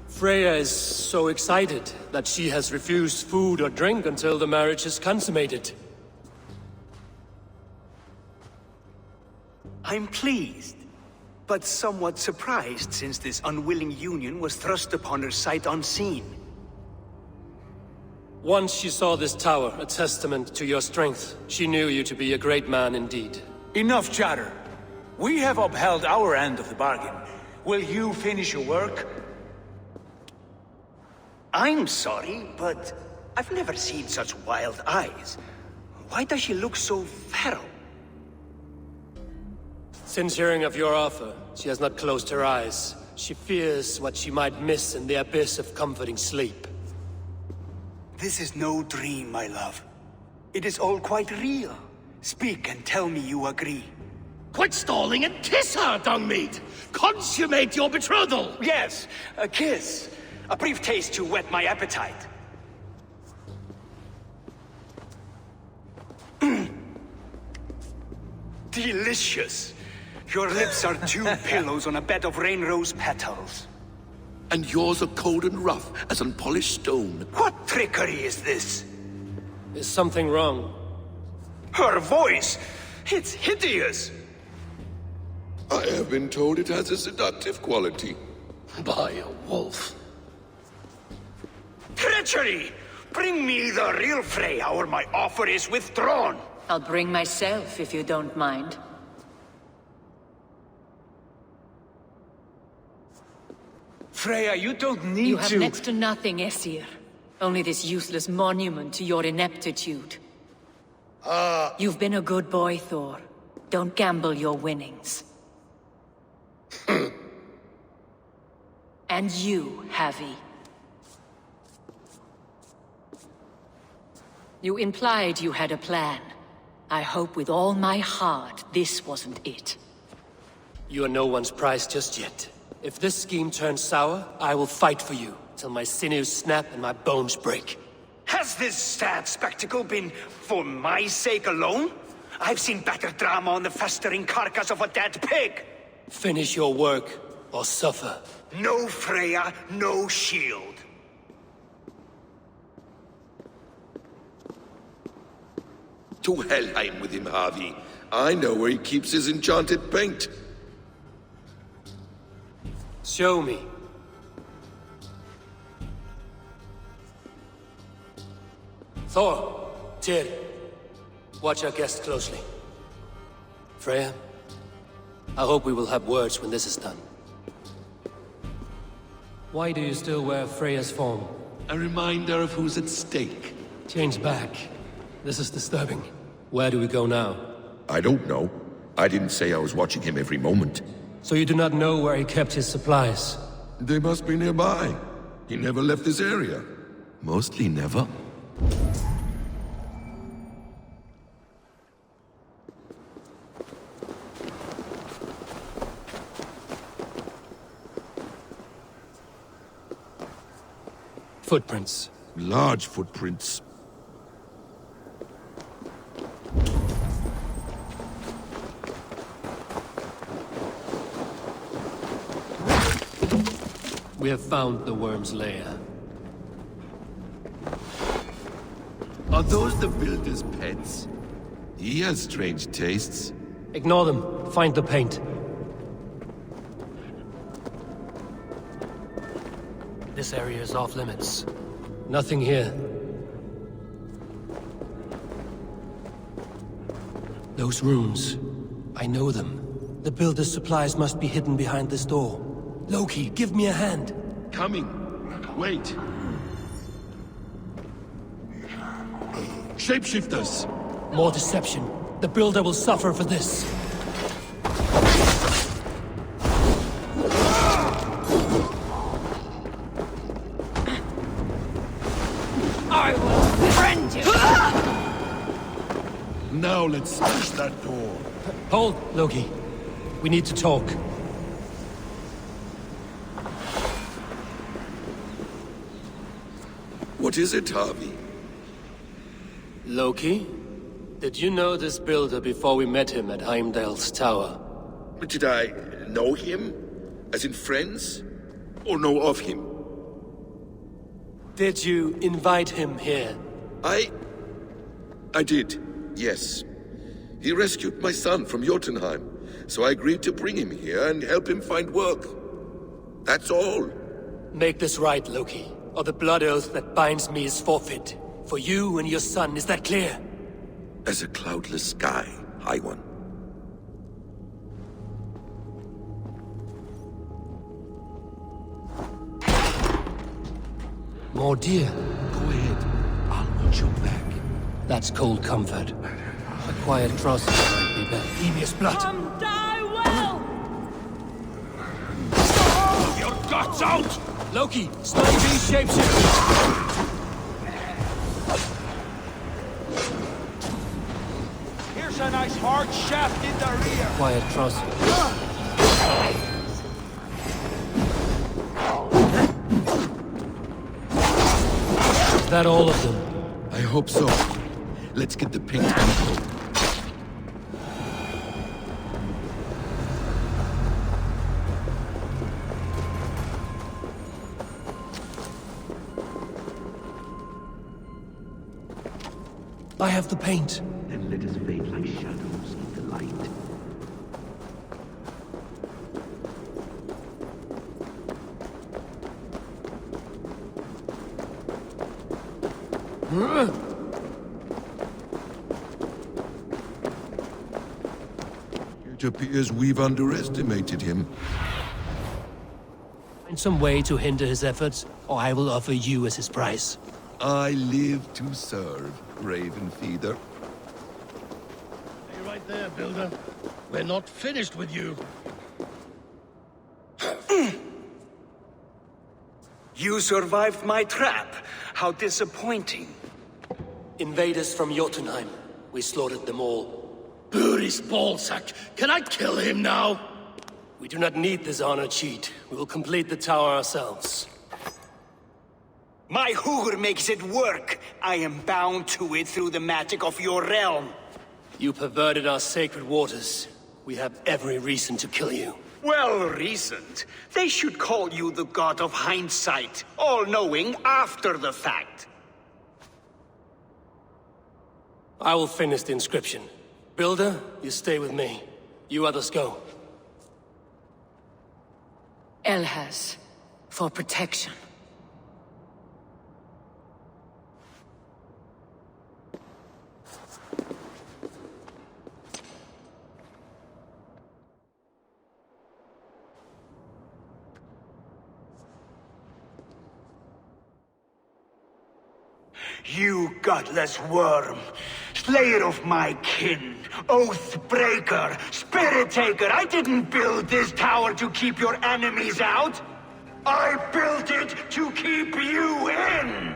Freya is so excited that she has refused food or drink until the marriage is consummated. I'm pleased, but somewhat surprised since this unwilling union was thrust upon her sight unseen. Once she saw this tower, a testament to your strength, she knew you to be a great man indeed. Enough chatter. We have upheld our end of the bargain. Will you finish your work? I'm sorry, but I've never seen such wild eyes. Why does she look so feral? Since hearing of your offer, she has not closed her eyes. She fears what she might miss in the abyss of comforting sleep. This is no dream, my love. It is all quite real. Speak and tell me you agree. Quit stalling and kiss her, Dungmeat! Consummate your betrothal! Yes, a kiss. A brief taste to whet my appetite. Delicious. Your lips are two pillows on a bed of rain rose petals. And yours are cold and rough as unpolished stone. What trickery is this? Is something wrong? Her voice! It's hideous! I have been told it has a seductive quality. By a wolf. Treachery! Bring me the real Freya or my offer is withdrawn! I'll bring myself if you don't mind. Freya, you don't need You have to... next to nothing, Aesir. Only this useless monument to your ineptitude. You've been a good boy, Thor. Don't gamble your winnings. And you, Havi. You implied you had a plan. I hope with all my heart this wasn't it. You are no one's prize just yet. If this scheme turns sour, I will fight for you, till my sinews snap and my bones break. Has this sad spectacle been for my sake alone? I've seen better drama on the festering carcass of a dead pig! Finish your work, or suffer. No Freya, no shield. To Helheim with him, Harvey. I know where he keeps his enchanted paint. Show me. Thor, Tyr, watch our guest closely. Freya, I hope we will have words when this is done. Why do you still wear Freya's form? A reminder of who's at stake. Change back. This is disturbing. Where do we go now? I don't know. I didn't say I was watching him every moment. So you do not know where he kept his supplies? They must be nearby. He never left this area. Mostly never. Footprints. Large footprints. We have found the worm's lair. Are those the builder's pets? He has strange tastes. Ignore them. Find the paint. This area is off limits. Nothing here. Those runes. I know them. The builder's supplies must be hidden behind this door. Loki, give me a hand. Coming. Wait. Shapeshifters! More deception. The builder will suffer for this. Now let's smash that door. Hold, Loki. We need to talk. What is it, Harvey? Loki? Did you know this builder before we met him at Heimdall's tower? Did I know him? As in friends? Or know of him? Did you invite him here? I did, yes. He rescued my son from Jotunheim, so I agreed to bring him here and help him find work. That's all. Make this right, Loki, or the blood oath that binds me is forfeit. For you and your son, is that clear? As a cloudless sky, High One. More deer. Go ahead. I'll watch your back. That's cold comfort. A quiet crossing might be better. Devious blood. Come die well! Your guts out! Loki, study these shapeshifters. Here's a nice hard shaft in the rear. Quiet crossing. Is that all of them? I hope so. Let's get the paint and go. I have the paint. Then let us fade like shadows in the light. It appears we've underestimated him. Find some way to hinder his efforts, or I will offer you as his price. I live to serve, Raven Feeder. Stay right there, Builder. We're not finished with you. You survived my trap. How disappointing. Invaders from Jotunheim. We slaughtered them all. Buri's ballsack. Can I kill him now? We do not need this honor cheat. We will complete the tower ourselves. My Hugr makes it work. I am bound to it through the magic of your realm. You perverted our sacred waters. We have every reason to kill you. Well reasoned. They should call you the god of hindsight, all-knowing after the fact. I will finish the inscription. Builder, you stay with me. You others go. Elhaz, for protection. You godless worm, slayer of my kin, oath breaker, spirit taker, I didn't build this tower to keep your enemies out. I built it to keep you in.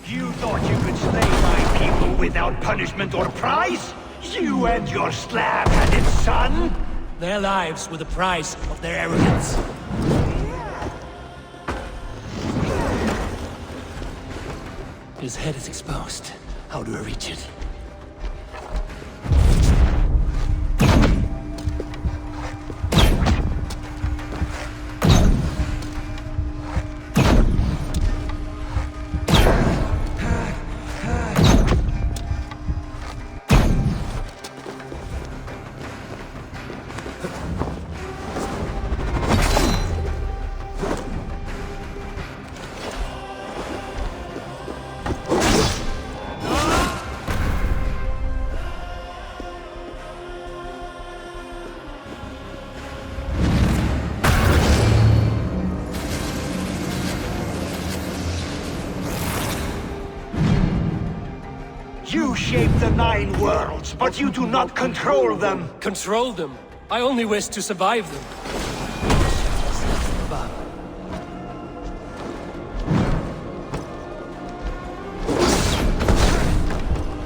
You thought you could slay my people without punishment or prize? You and your slab-headed son? Their lives were the price of their arrogance. His head is exposed. How do I reach it? You shape the 9 worlds, but you do not control them. Control them? I only wish to survive them.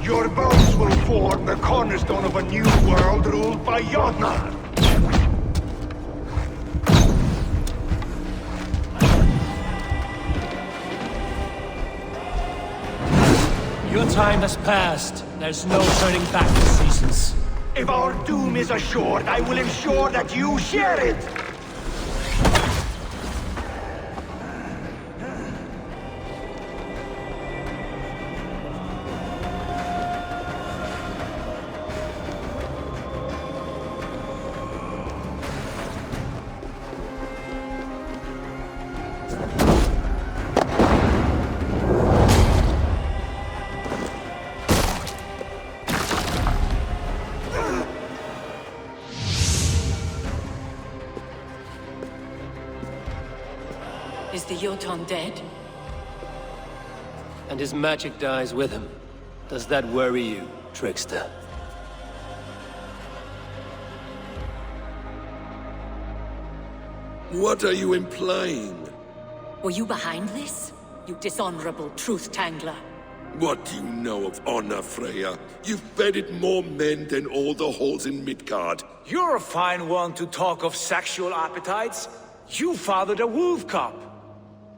Your bones will form the cornerstone of a new world ruled by Jotnar. Your time has passed. There's no turning back the seasons. If our doom is assured, I will ensure that you share it! Is the Jotun dead? And his magic dies with him. Does that worry you, trickster? What are you implying? Were you behind this? You dishonorable truth-tangler. What do you know of honor, Freya? You've bedded more men than all the halls in Midgard. You're a fine one to talk of sexual appetites. You fathered a wolf cub.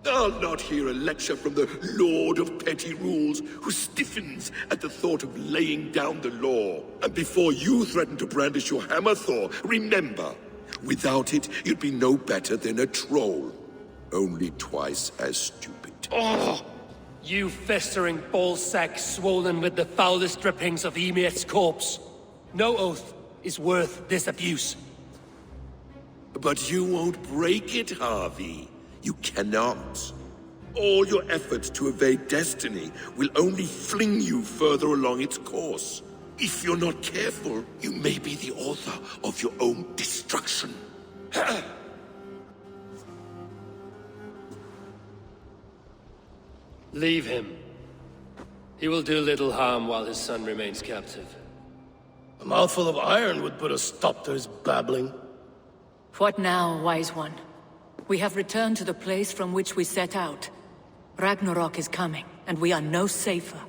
I'll not hear a lecture from the Lord of Petty Rules, who stiffens at the thought of laying down the law. And before you threaten to brandish your hammer, Thor, remember, without it, you'd be no better than a troll. Only twice as stupid. Oh! You festering ballsack swollen with the foulest drippings of Ymir's corpse. No oath is worth this abuse. But you won't break it, Harvey. You cannot. All your efforts to evade destiny will only fling you further along its course. If you're not careful, you may be the author of your own destruction. Leave him. He will do little harm while his son remains captive. A mouthful of iron would put a stop to his babbling. What now, wise one? We have returned to the place from which we set out. Ragnarok is coming, and we are no safer.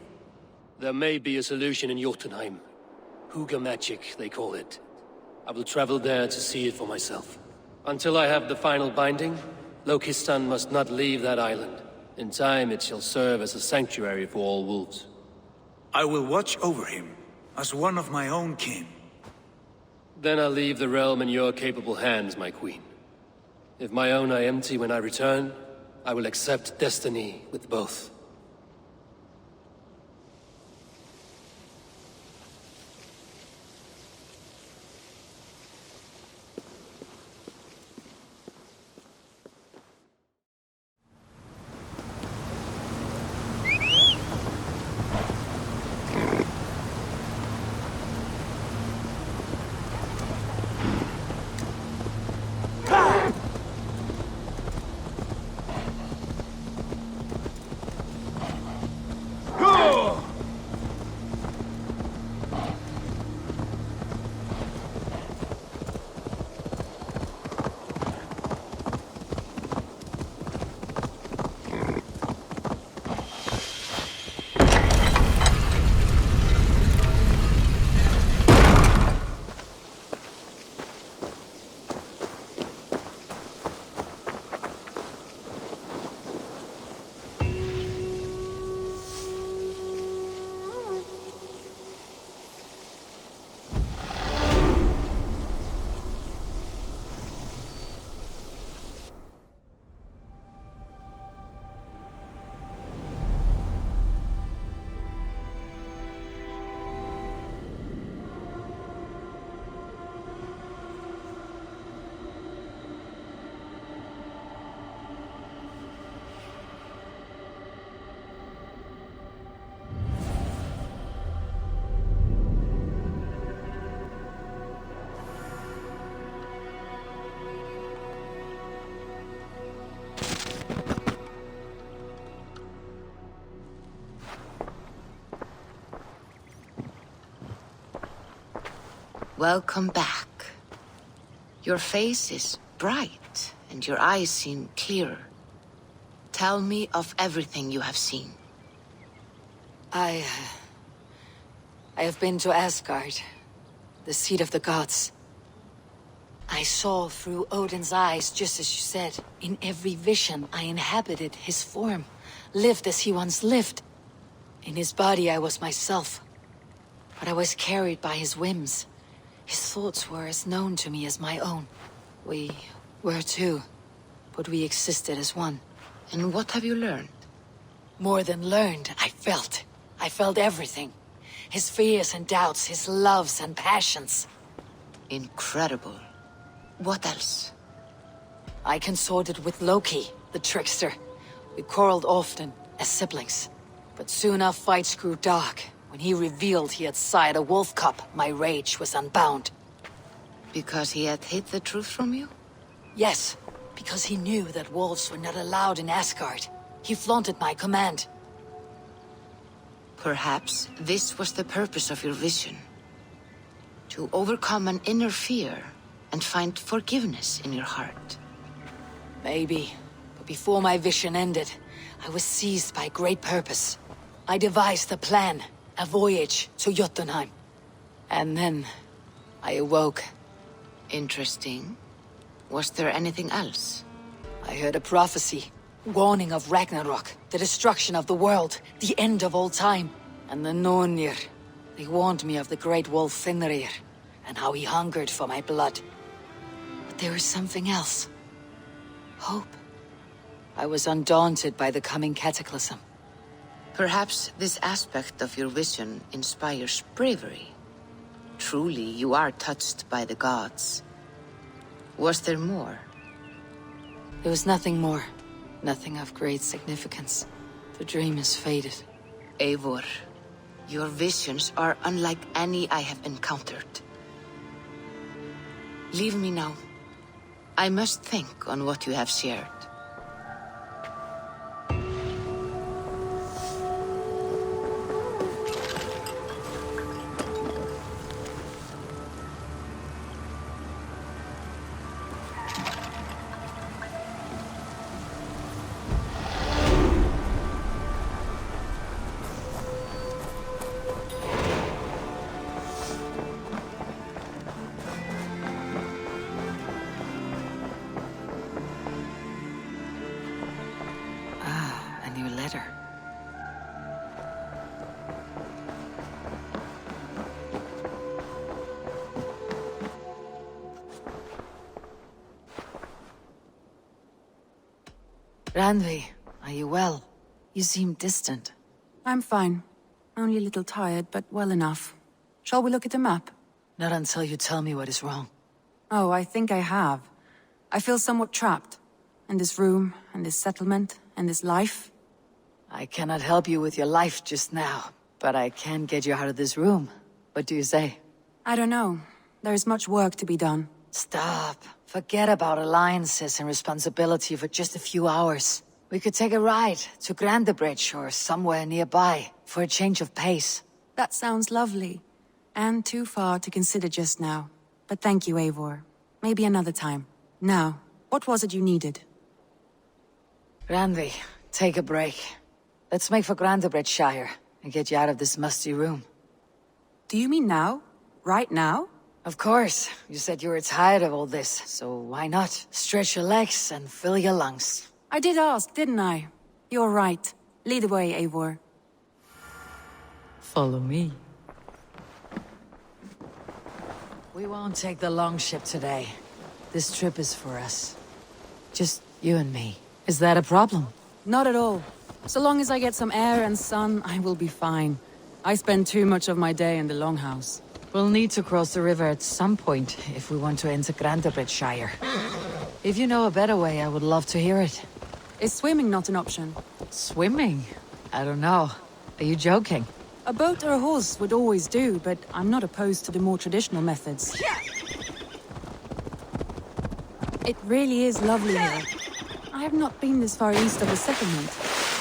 There may be a solution in Jotunheim. Huga magic, they call it. I will travel there to see it for myself. Until I have the final binding, Loki's son must not leave that island. In time, it shall serve as a sanctuary for all wolves. I will watch over him, as one of my own kin. Then I'll leave the realm in your capable hands, my queen. If my own are empty when I return, I will accept destiny with both. Welcome back. Your face is bright, and your eyes seem clearer. Tell me of everything you have seen. I I have been to Asgard, the seat of the gods. I saw through Odin's eyes, just as you said. In every vision, I inhabited his form, lived as he once lived. In his body, I was myself. But I was carried by his whims. His thoughts were as known to me as my own. We were two, but we existed as one. And what have you learned? More than learned, I felt. I felt everything. His fears and doubts, his loves and passions. Incredible. What else? I consorted with Loki, the trickster. We quarreled often, as siblings. But soon our fights grew dark. When he revealed he had sired a wolf cub, my rage was unbound. Because he had hid the truth from you? Yes, because he knew that wolves were not allowed in Asgard. He flaunted my command. Perhaps this was the purpose of your vision. To overcome an inner fear and find forgiveness in your heart. Maybe. But before my vision ended, I was seized by great purpose. I devised a plan, a voyage to Jotunheim. And then I awoke. Interesting. Was there anything else? I heard a prophecy, warning of Ragnarok, the destruction of the world, the end of all time. And the Nornir, they warned me of the great wolf Fenrir, and how he hungered for my blood. But there was something else. Hope. I was undaunted by the coming cataclysm. Perhaps this aspect of your vision inspires bravery. Truly, you are touched by the gods. Was there more? There was nothing more. Nothing of great significance. The dream is faded. Eivor, your visions are unlike any I have encountered. Leave me now. I must think on what you have shared. Randvi, are you well? You seem distant. I'm fine. Only a little tired, but well enough. Shall we look at the map? Not until you tell me what is wrong. Oh, I think I have. I feel somewhat trapped. In this room, and this settlement, and this life. I cannot help you with your life just now, but I can get you out of this room. What do you say? I don't know. There is much work to be done. Stop. Forget about alliances and responsibility for just a few hours. We could take a ride to Grandabridge or somewhere nearby for a change of pace. That sounds lovely. And too far to consider just now. But thank you, Eivor. Maybe another time. Now, what was it you needed? Randvi, take a break. Let's make for Grandabridgeshire and get you out of this musty room. Do you mean now? Right now? Of course. You said you were tired of all this, so why not? Stretch your legs and fill your lungs. I did ask, didn't I? You're right. Lead the way, Eivor. Follow me. We won't take the long ship today. This trip is for us. Just you and me. Is that a problem? Not at all. So long as I get some air and sun, I will be fine. I spend too much of my day in the Longhouse. We'll need to cross the river at some point if we want to enter Grandabridgeshire. If you know a better way, I would love to hear it. Is swimming not an option? Swimming? I don't know. Are you joking? A boat or a horse would always do, but I'm not opposed to the more traditional methods. It really is lovely here. I have not been this far east of the settlement.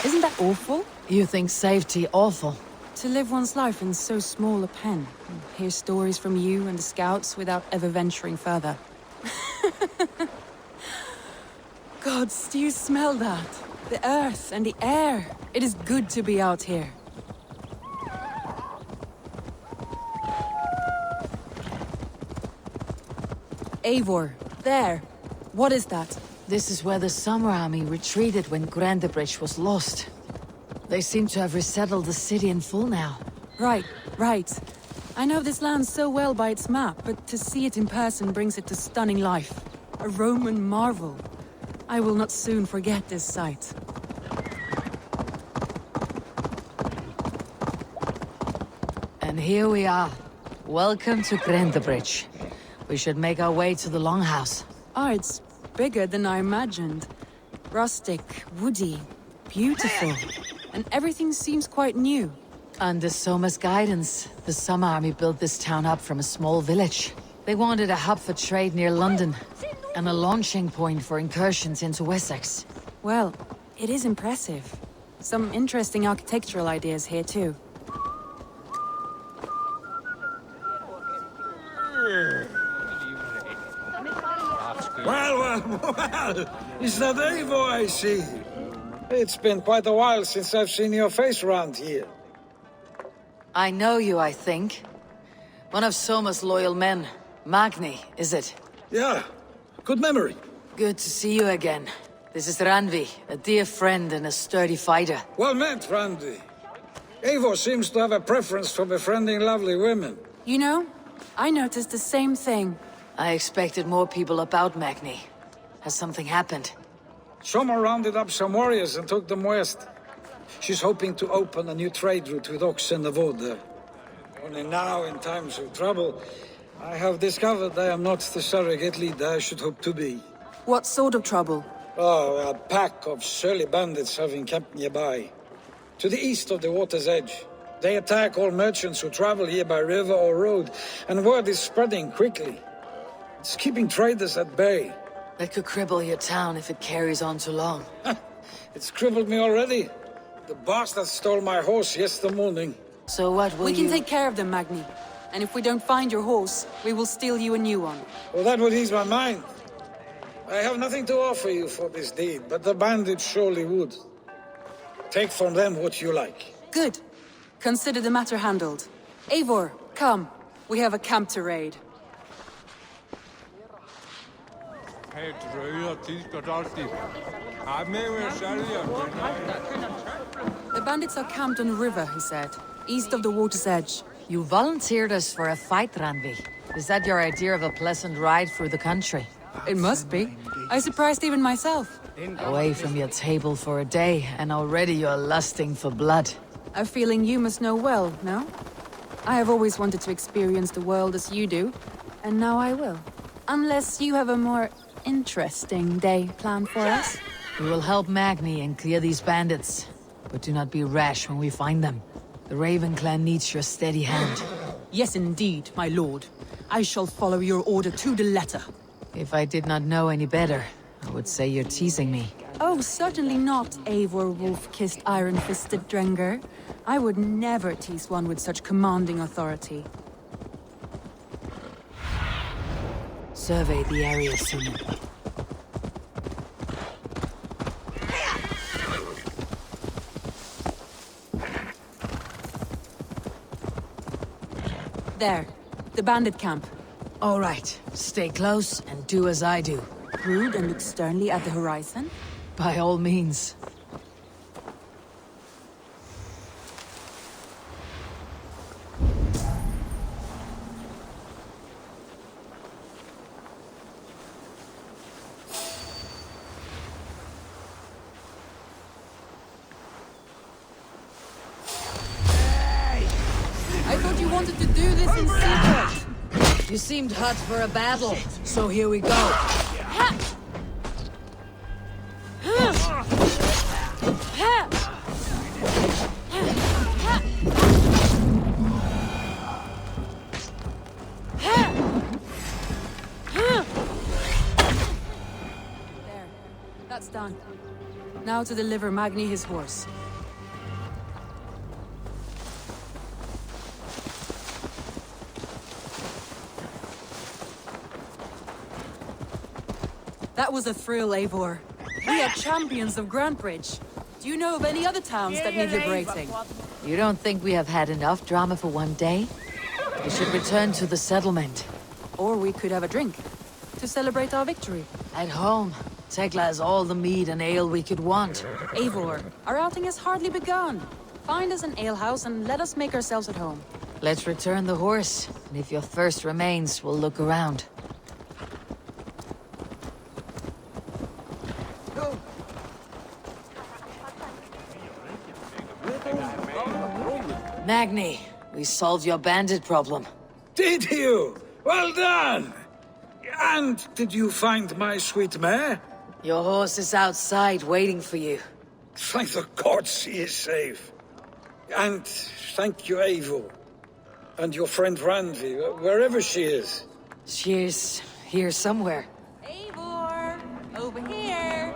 Isn't that awful? You think safety awful? To live one's life in so small a pen, and hear stories from you and the scouts without ever venturing further. Gods, do you smell that? The earth and the air. It is good to be out here. Eivor, there. What is that? This is where the Summer Army retreated when Grandebridge was lost. They seem to have resettled the city in full now. Right. I know this land so well by its map, but to see it in person brings it to stunning life. A Roman marvel. I will not soon forget this sight. And here we are. Welcome to Grandebridge. We should make our way to the Longhouse. Oh, it's bigger than I imagined. Rustic, woody, beautiful. And everything seems quite new. Under Soma's guidance, the Summer Army built this town up from a small village. They wanted a hub for trade near London, and a launching point for incursions into Wessex. Well, it is impressive. Some interesting architectural ideas here too. Well, is that Eivor I see? It's been quite a while since I've seen your face around here. I know you, I think. One of Soma's loyal men. Magni, is it? Yeah, good memory. Good to see you again. This is Randvi, a dear friend and a sturdy fighter. Well met, Randvi. Eivor seems to have a preference for befriending lovely women. You know, I noticed the same thing. I expected more people about Magni. Has something happened? Soma rounded up some warriors and took them west. She's hoping to open a new trade route with Ox and the Vod there. Only now, in times of trouble, I have discovered I am not the surrogate leader I should hope to be. What sort of trouble? Oh, a pack of surly bandits have encamped nearby. To the east of the water's edge. They attack all merchants who travel here by river or road, and word is spreading quickly. It's keeping traders at bay. That could cripple your town if it carries on too long. It's crippled me already. The bastard stole my horse yesterday morning. So what will We can take care of them, Magni. And if we don't find your horse, we will steal you a new one. Well, that would ease my mind. I have nothing to offer you for this deed, but the bandits surely would. Take from them what you like. Good. Consider the matter handled. Eivor, come. We have a camp to raid. The bandits are camped on a river, he said, east of the water's edge. You volunteered us for a fight, Randvi. Is that your idea of a pleasant ride through the country? It must be. I surprised even myself. Away from your table for a day, and already you're lusting for blood. A feeling you must know well, no? I have always wanted to experience the world as you do, and now I will. Unless you have a more interesting day planned for us. We will help Magni and clear these bandits. But do not be rash when we find them. The Raven clan needs your steady hand. Yes, indeed, my lord. I shall follow your order to the letter. If I did not know any better, I would say you're teasing me. Oh, certainly not, Eivor wolf-kissed iron-fisted Drenger. I would never tease one with such commanding authority. Survey the area soon. There, the bandit camp. All right, stay close and do as I do. Brood and look sternly at the horizon? By all means. I thought you wanted to do this in secret. You seemed hot for a battle, so here we go. There, that's done. Now to deliver Magni his horse. That was a thrill, Eivor. We are champions of Grandbridge. Do you know of any other towns that need liberating? You don't think we have had enough drama for one day? We should return to the settlement. Or we could have a drink. to celebrate our victory? At home, Tekla has all the mead and ale we could want. Eivor, our outing has hardly begun. Find us an alehouse and let us make ourselves at home. Let's return the horse, and if your thirst remains, we'll look around. Magni, we solved your bandit problem. Did you? Well done! And did you find my sweet mare? Your horse is outside waiting for you. Thank the gods he is safe. And thank you, Eivor. And your friend Randvi, wherever she is. She's here somewhere. Eivor! Over here!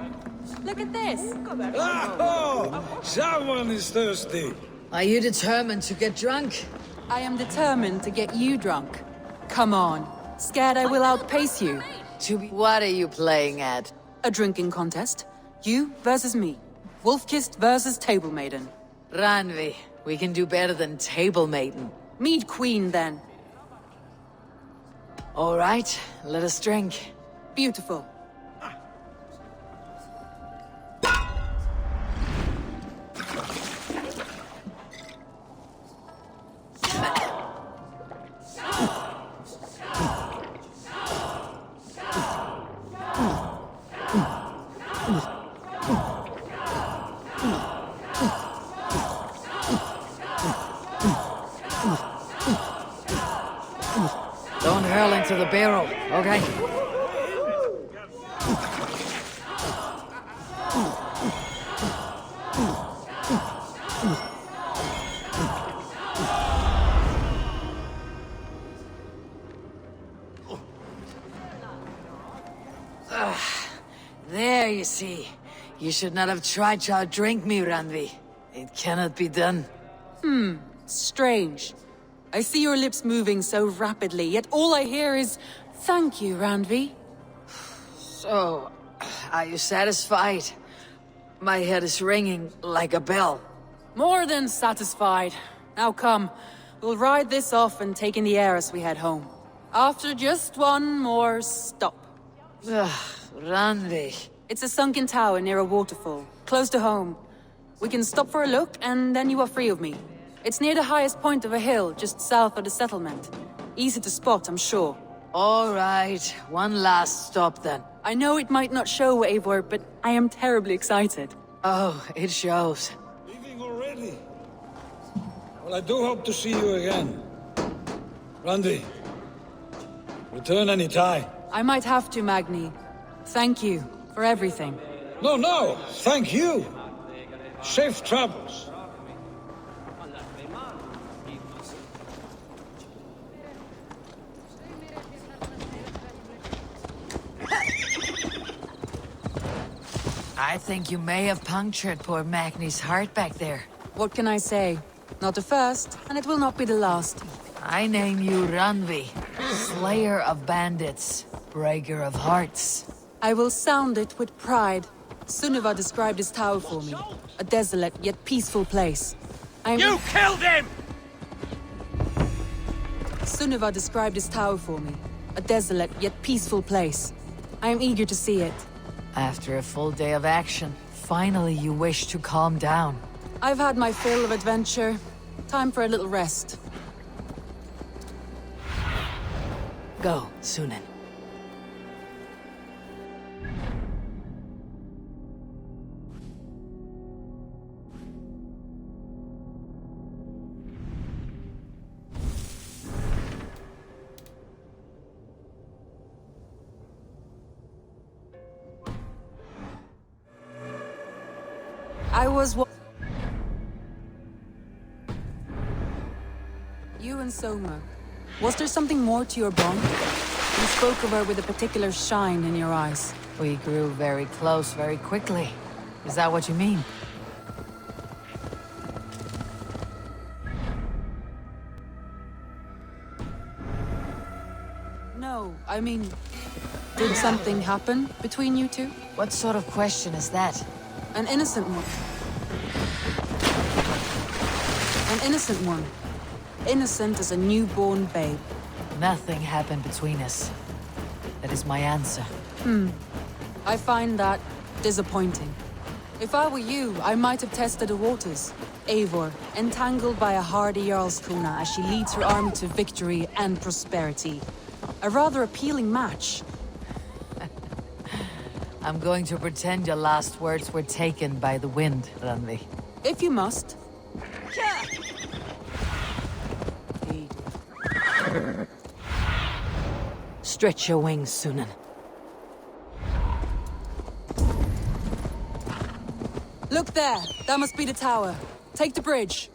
Look at this! Oh! Someone is thirsty. Are you determined to get drunk? I am determined to get you drunk. Come on. Scared I will outpace you. What are you playing at? A drinking contest. You versus me. Wolf-kissed versus Table Maiden. Randvi, we can do better than Table Maiden. Mead Queen, then. All right, let us drink. Beautiful. Don't hurl into the barrel, okay? There, you see. You should not have tried to outdrink me, Randvi. It cannot be done. Strange. I see your lips moving so rapidly, yet all I hear is, "Thank you, Randvi." So, are you satisfied? My head is ringing like a bell. More than satisfied. Now come, we'll ride this off and take in the air as we head home. After just one more stop. Randvi. It's a sunken tower near a waterfall, close to home. We can stop for a look, and then you are free of me. It's near the highest point of a hill, just south of the settlement. Easy to spot, I'm sure. All right, one last stop then. I know it might not show, Eivor, but I am terribly excited. Oh, it shows. Leaving already? Well, I do hope to see you again. Randvi, return any time. I might have to, Magni. Thank you for everything. No, thank you. Safe travels. I think you may have punctured poor Magni's heart back there. What can I say? Not the first, and it will not be the last. I name you Randvi, Slayer of Bandits, Breaker of Hearts. I will sound it with pride. Sunniva described this tower for me. A desolate yet peaceful place. You killed him! Sunniva described this tower for me. A desolate yet peaceful place. I am eager to see it. After a full day of action, finally you wish to calm down. I've had my fill of adventure. Time for a little rest. Go, Sunan. You and Soma. Was there something more to your bond? You spoke of her with a particular shine in your eyes. We grew very close very quickly. Is that what you mean? No, I mean... Did something happen between you two? What sort of question is that? An innocent one. An innocent one. Innocent as a newborn babe. Nothing happened between us. That is my answer. I find that disappointing. If I were you, I might have tested the waters. Eivor, entangled by a hardy Jarlskona as she leads her army to victory and prosperity. A rather appealing match. I'm going to pretend your last words were taken by the wind, Randvi. If you must. Stretch your wings, Sunan. Look there! That must be the tower. Take the bridge.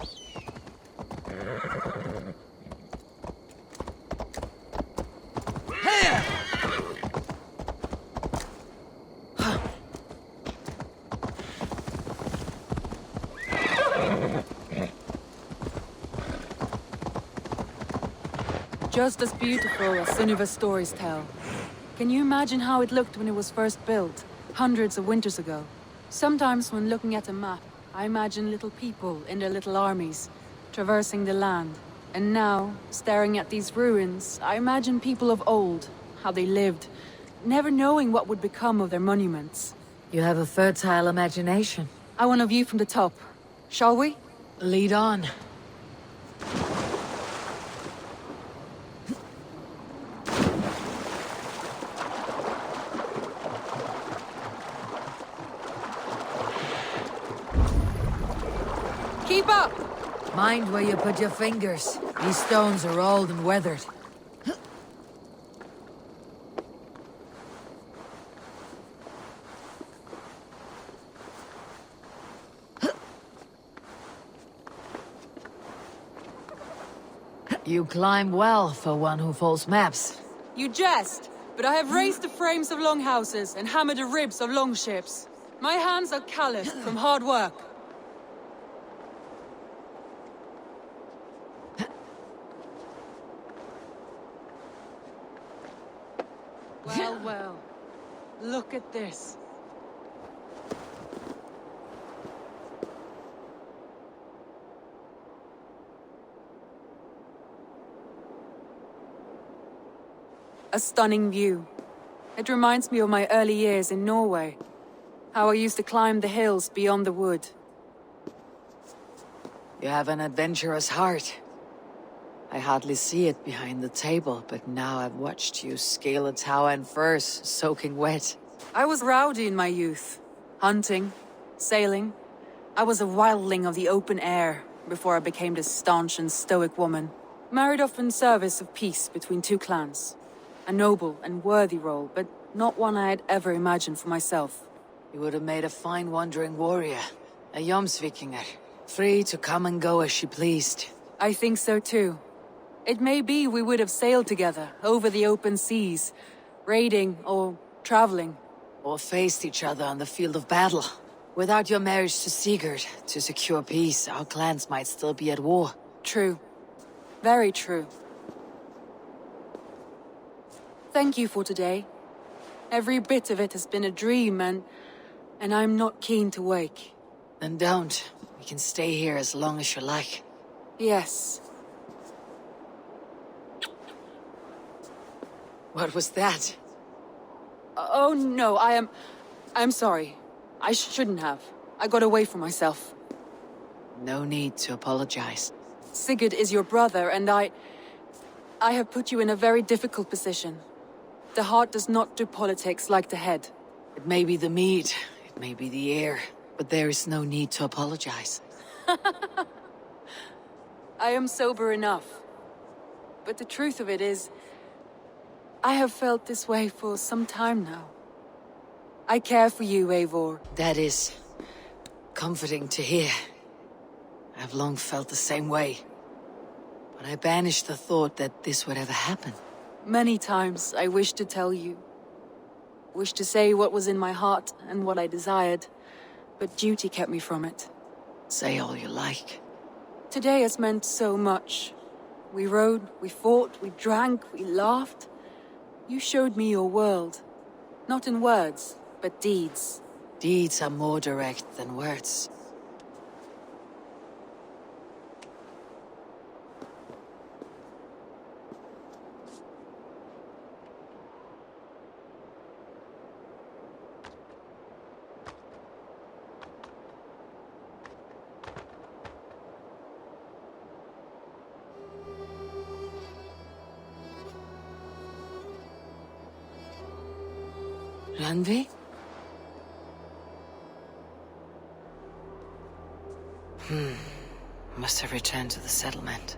Just as beautiful as Sunniva's stories tell. Can you imagine how it looked when it was first built, hundreds of winters ago? Sometimes when looking at a map, I imagine little people in their little armies, traversing the land. And now, staring at these ruins, I imagine people of old, how they lived, never knowing what would become of their monuments. You have a fertile imagination. I want a view from the top. Shall we? Lead on. Keep up! Mind where you put your fingers. These stones are old and weathered. You climb well for one who folds maps. You jest, but I have raised the frames of longhouses and hammered the ribs of longships. My hands are calloused from hard work. Well, well. Look at this. A stunning view. It reminds me of my early years in Norway. How I used to climb the hills beyond the wood. You have an adventurous heart. I hardly see it behind the table, but now I've watched you scale a tower in furs, soaking wet. I was rowdy in my youth. Hunting, sailing. I was a wildling of the open air before I became this staunch and stoic woman. Married off in service of peace between two clans. A noble and worthy role, but not one I had ever imagined for myself. You would have made a fine wandering warrior. A Jomsvikinger. Free to come and go as she pleased. I think so too. It may be we would have sailed together, over the open seas, raiding or traveling. Or faced each other on the field of battle. Without your marriage to Sigurd, to secure peace, our clans might still be at war. True. Very true. Thank you for today. Every bit of it has been a dream, and I'm not keen to wake. Then don't. We can stay here as long as you like. Yes. What was that? Oh no, I'm sorry. I shouldn't have. I got away from myself. No need to apologize. Sigurd is your brother, and I have put you in a very difficult position. The heart does not do politics like the head. It may be the meat, it may be the air, but there is no need to apologize. I am sober enough. But the truth of it is, I have felt this way for some time now. I care for you, Eivor. That is comforting to hear. I've long felt the same way. But I banished the thought that this would ever happen. Many times I wished to tell you. Wished to say what was in my heart and what I desired. But duty kept me from it. Say all you like. Today has meant so much. We rode, we fought, we drank, we laughed. You showed me your world. Not in words, but deeds. Deeds are more direct than words. Randvi? Must have returned to the settlement.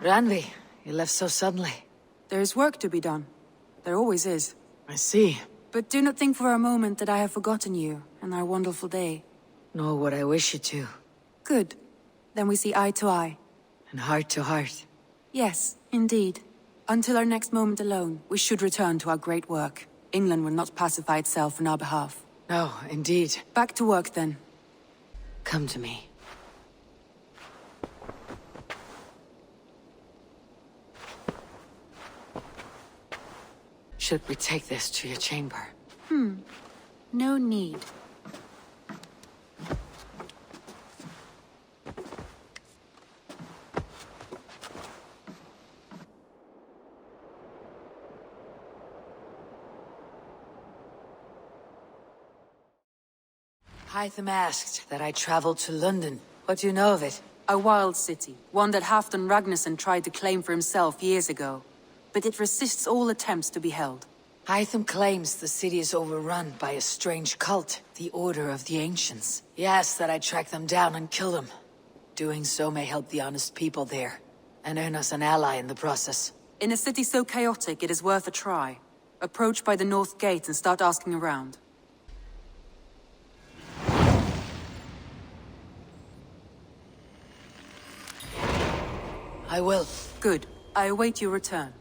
Randvi, you left so suddenly. There's work to be done. There always is. I see. But do not think for a moment that I have forgotten you and our wonderful day. Nor would I wish you to. Good. Then we see eye to eye. And heart to heart. Yes, indeed. Until our next moment alone, we should return to our great work. England will not pacify itself on our behalf. No, indeed. Back to work, then. Come to me. Should we take this to your chamber? No need. Hytham asked that I travel to London. What do you know of it? A wild city, one that Halfdan Ragnarsson tried to claim for himself years ago. But it resists all attempts to be held. Hytham claims the city is overrun by a strange cult, the Order of the Ancients. He asks that I track them down and kill them. Doing so may help the honest people there, and earn us an ally in the process. In a city so chaotic, it is worth a try. Approach by the North Gate and start asking around. I will. Good. I await your return.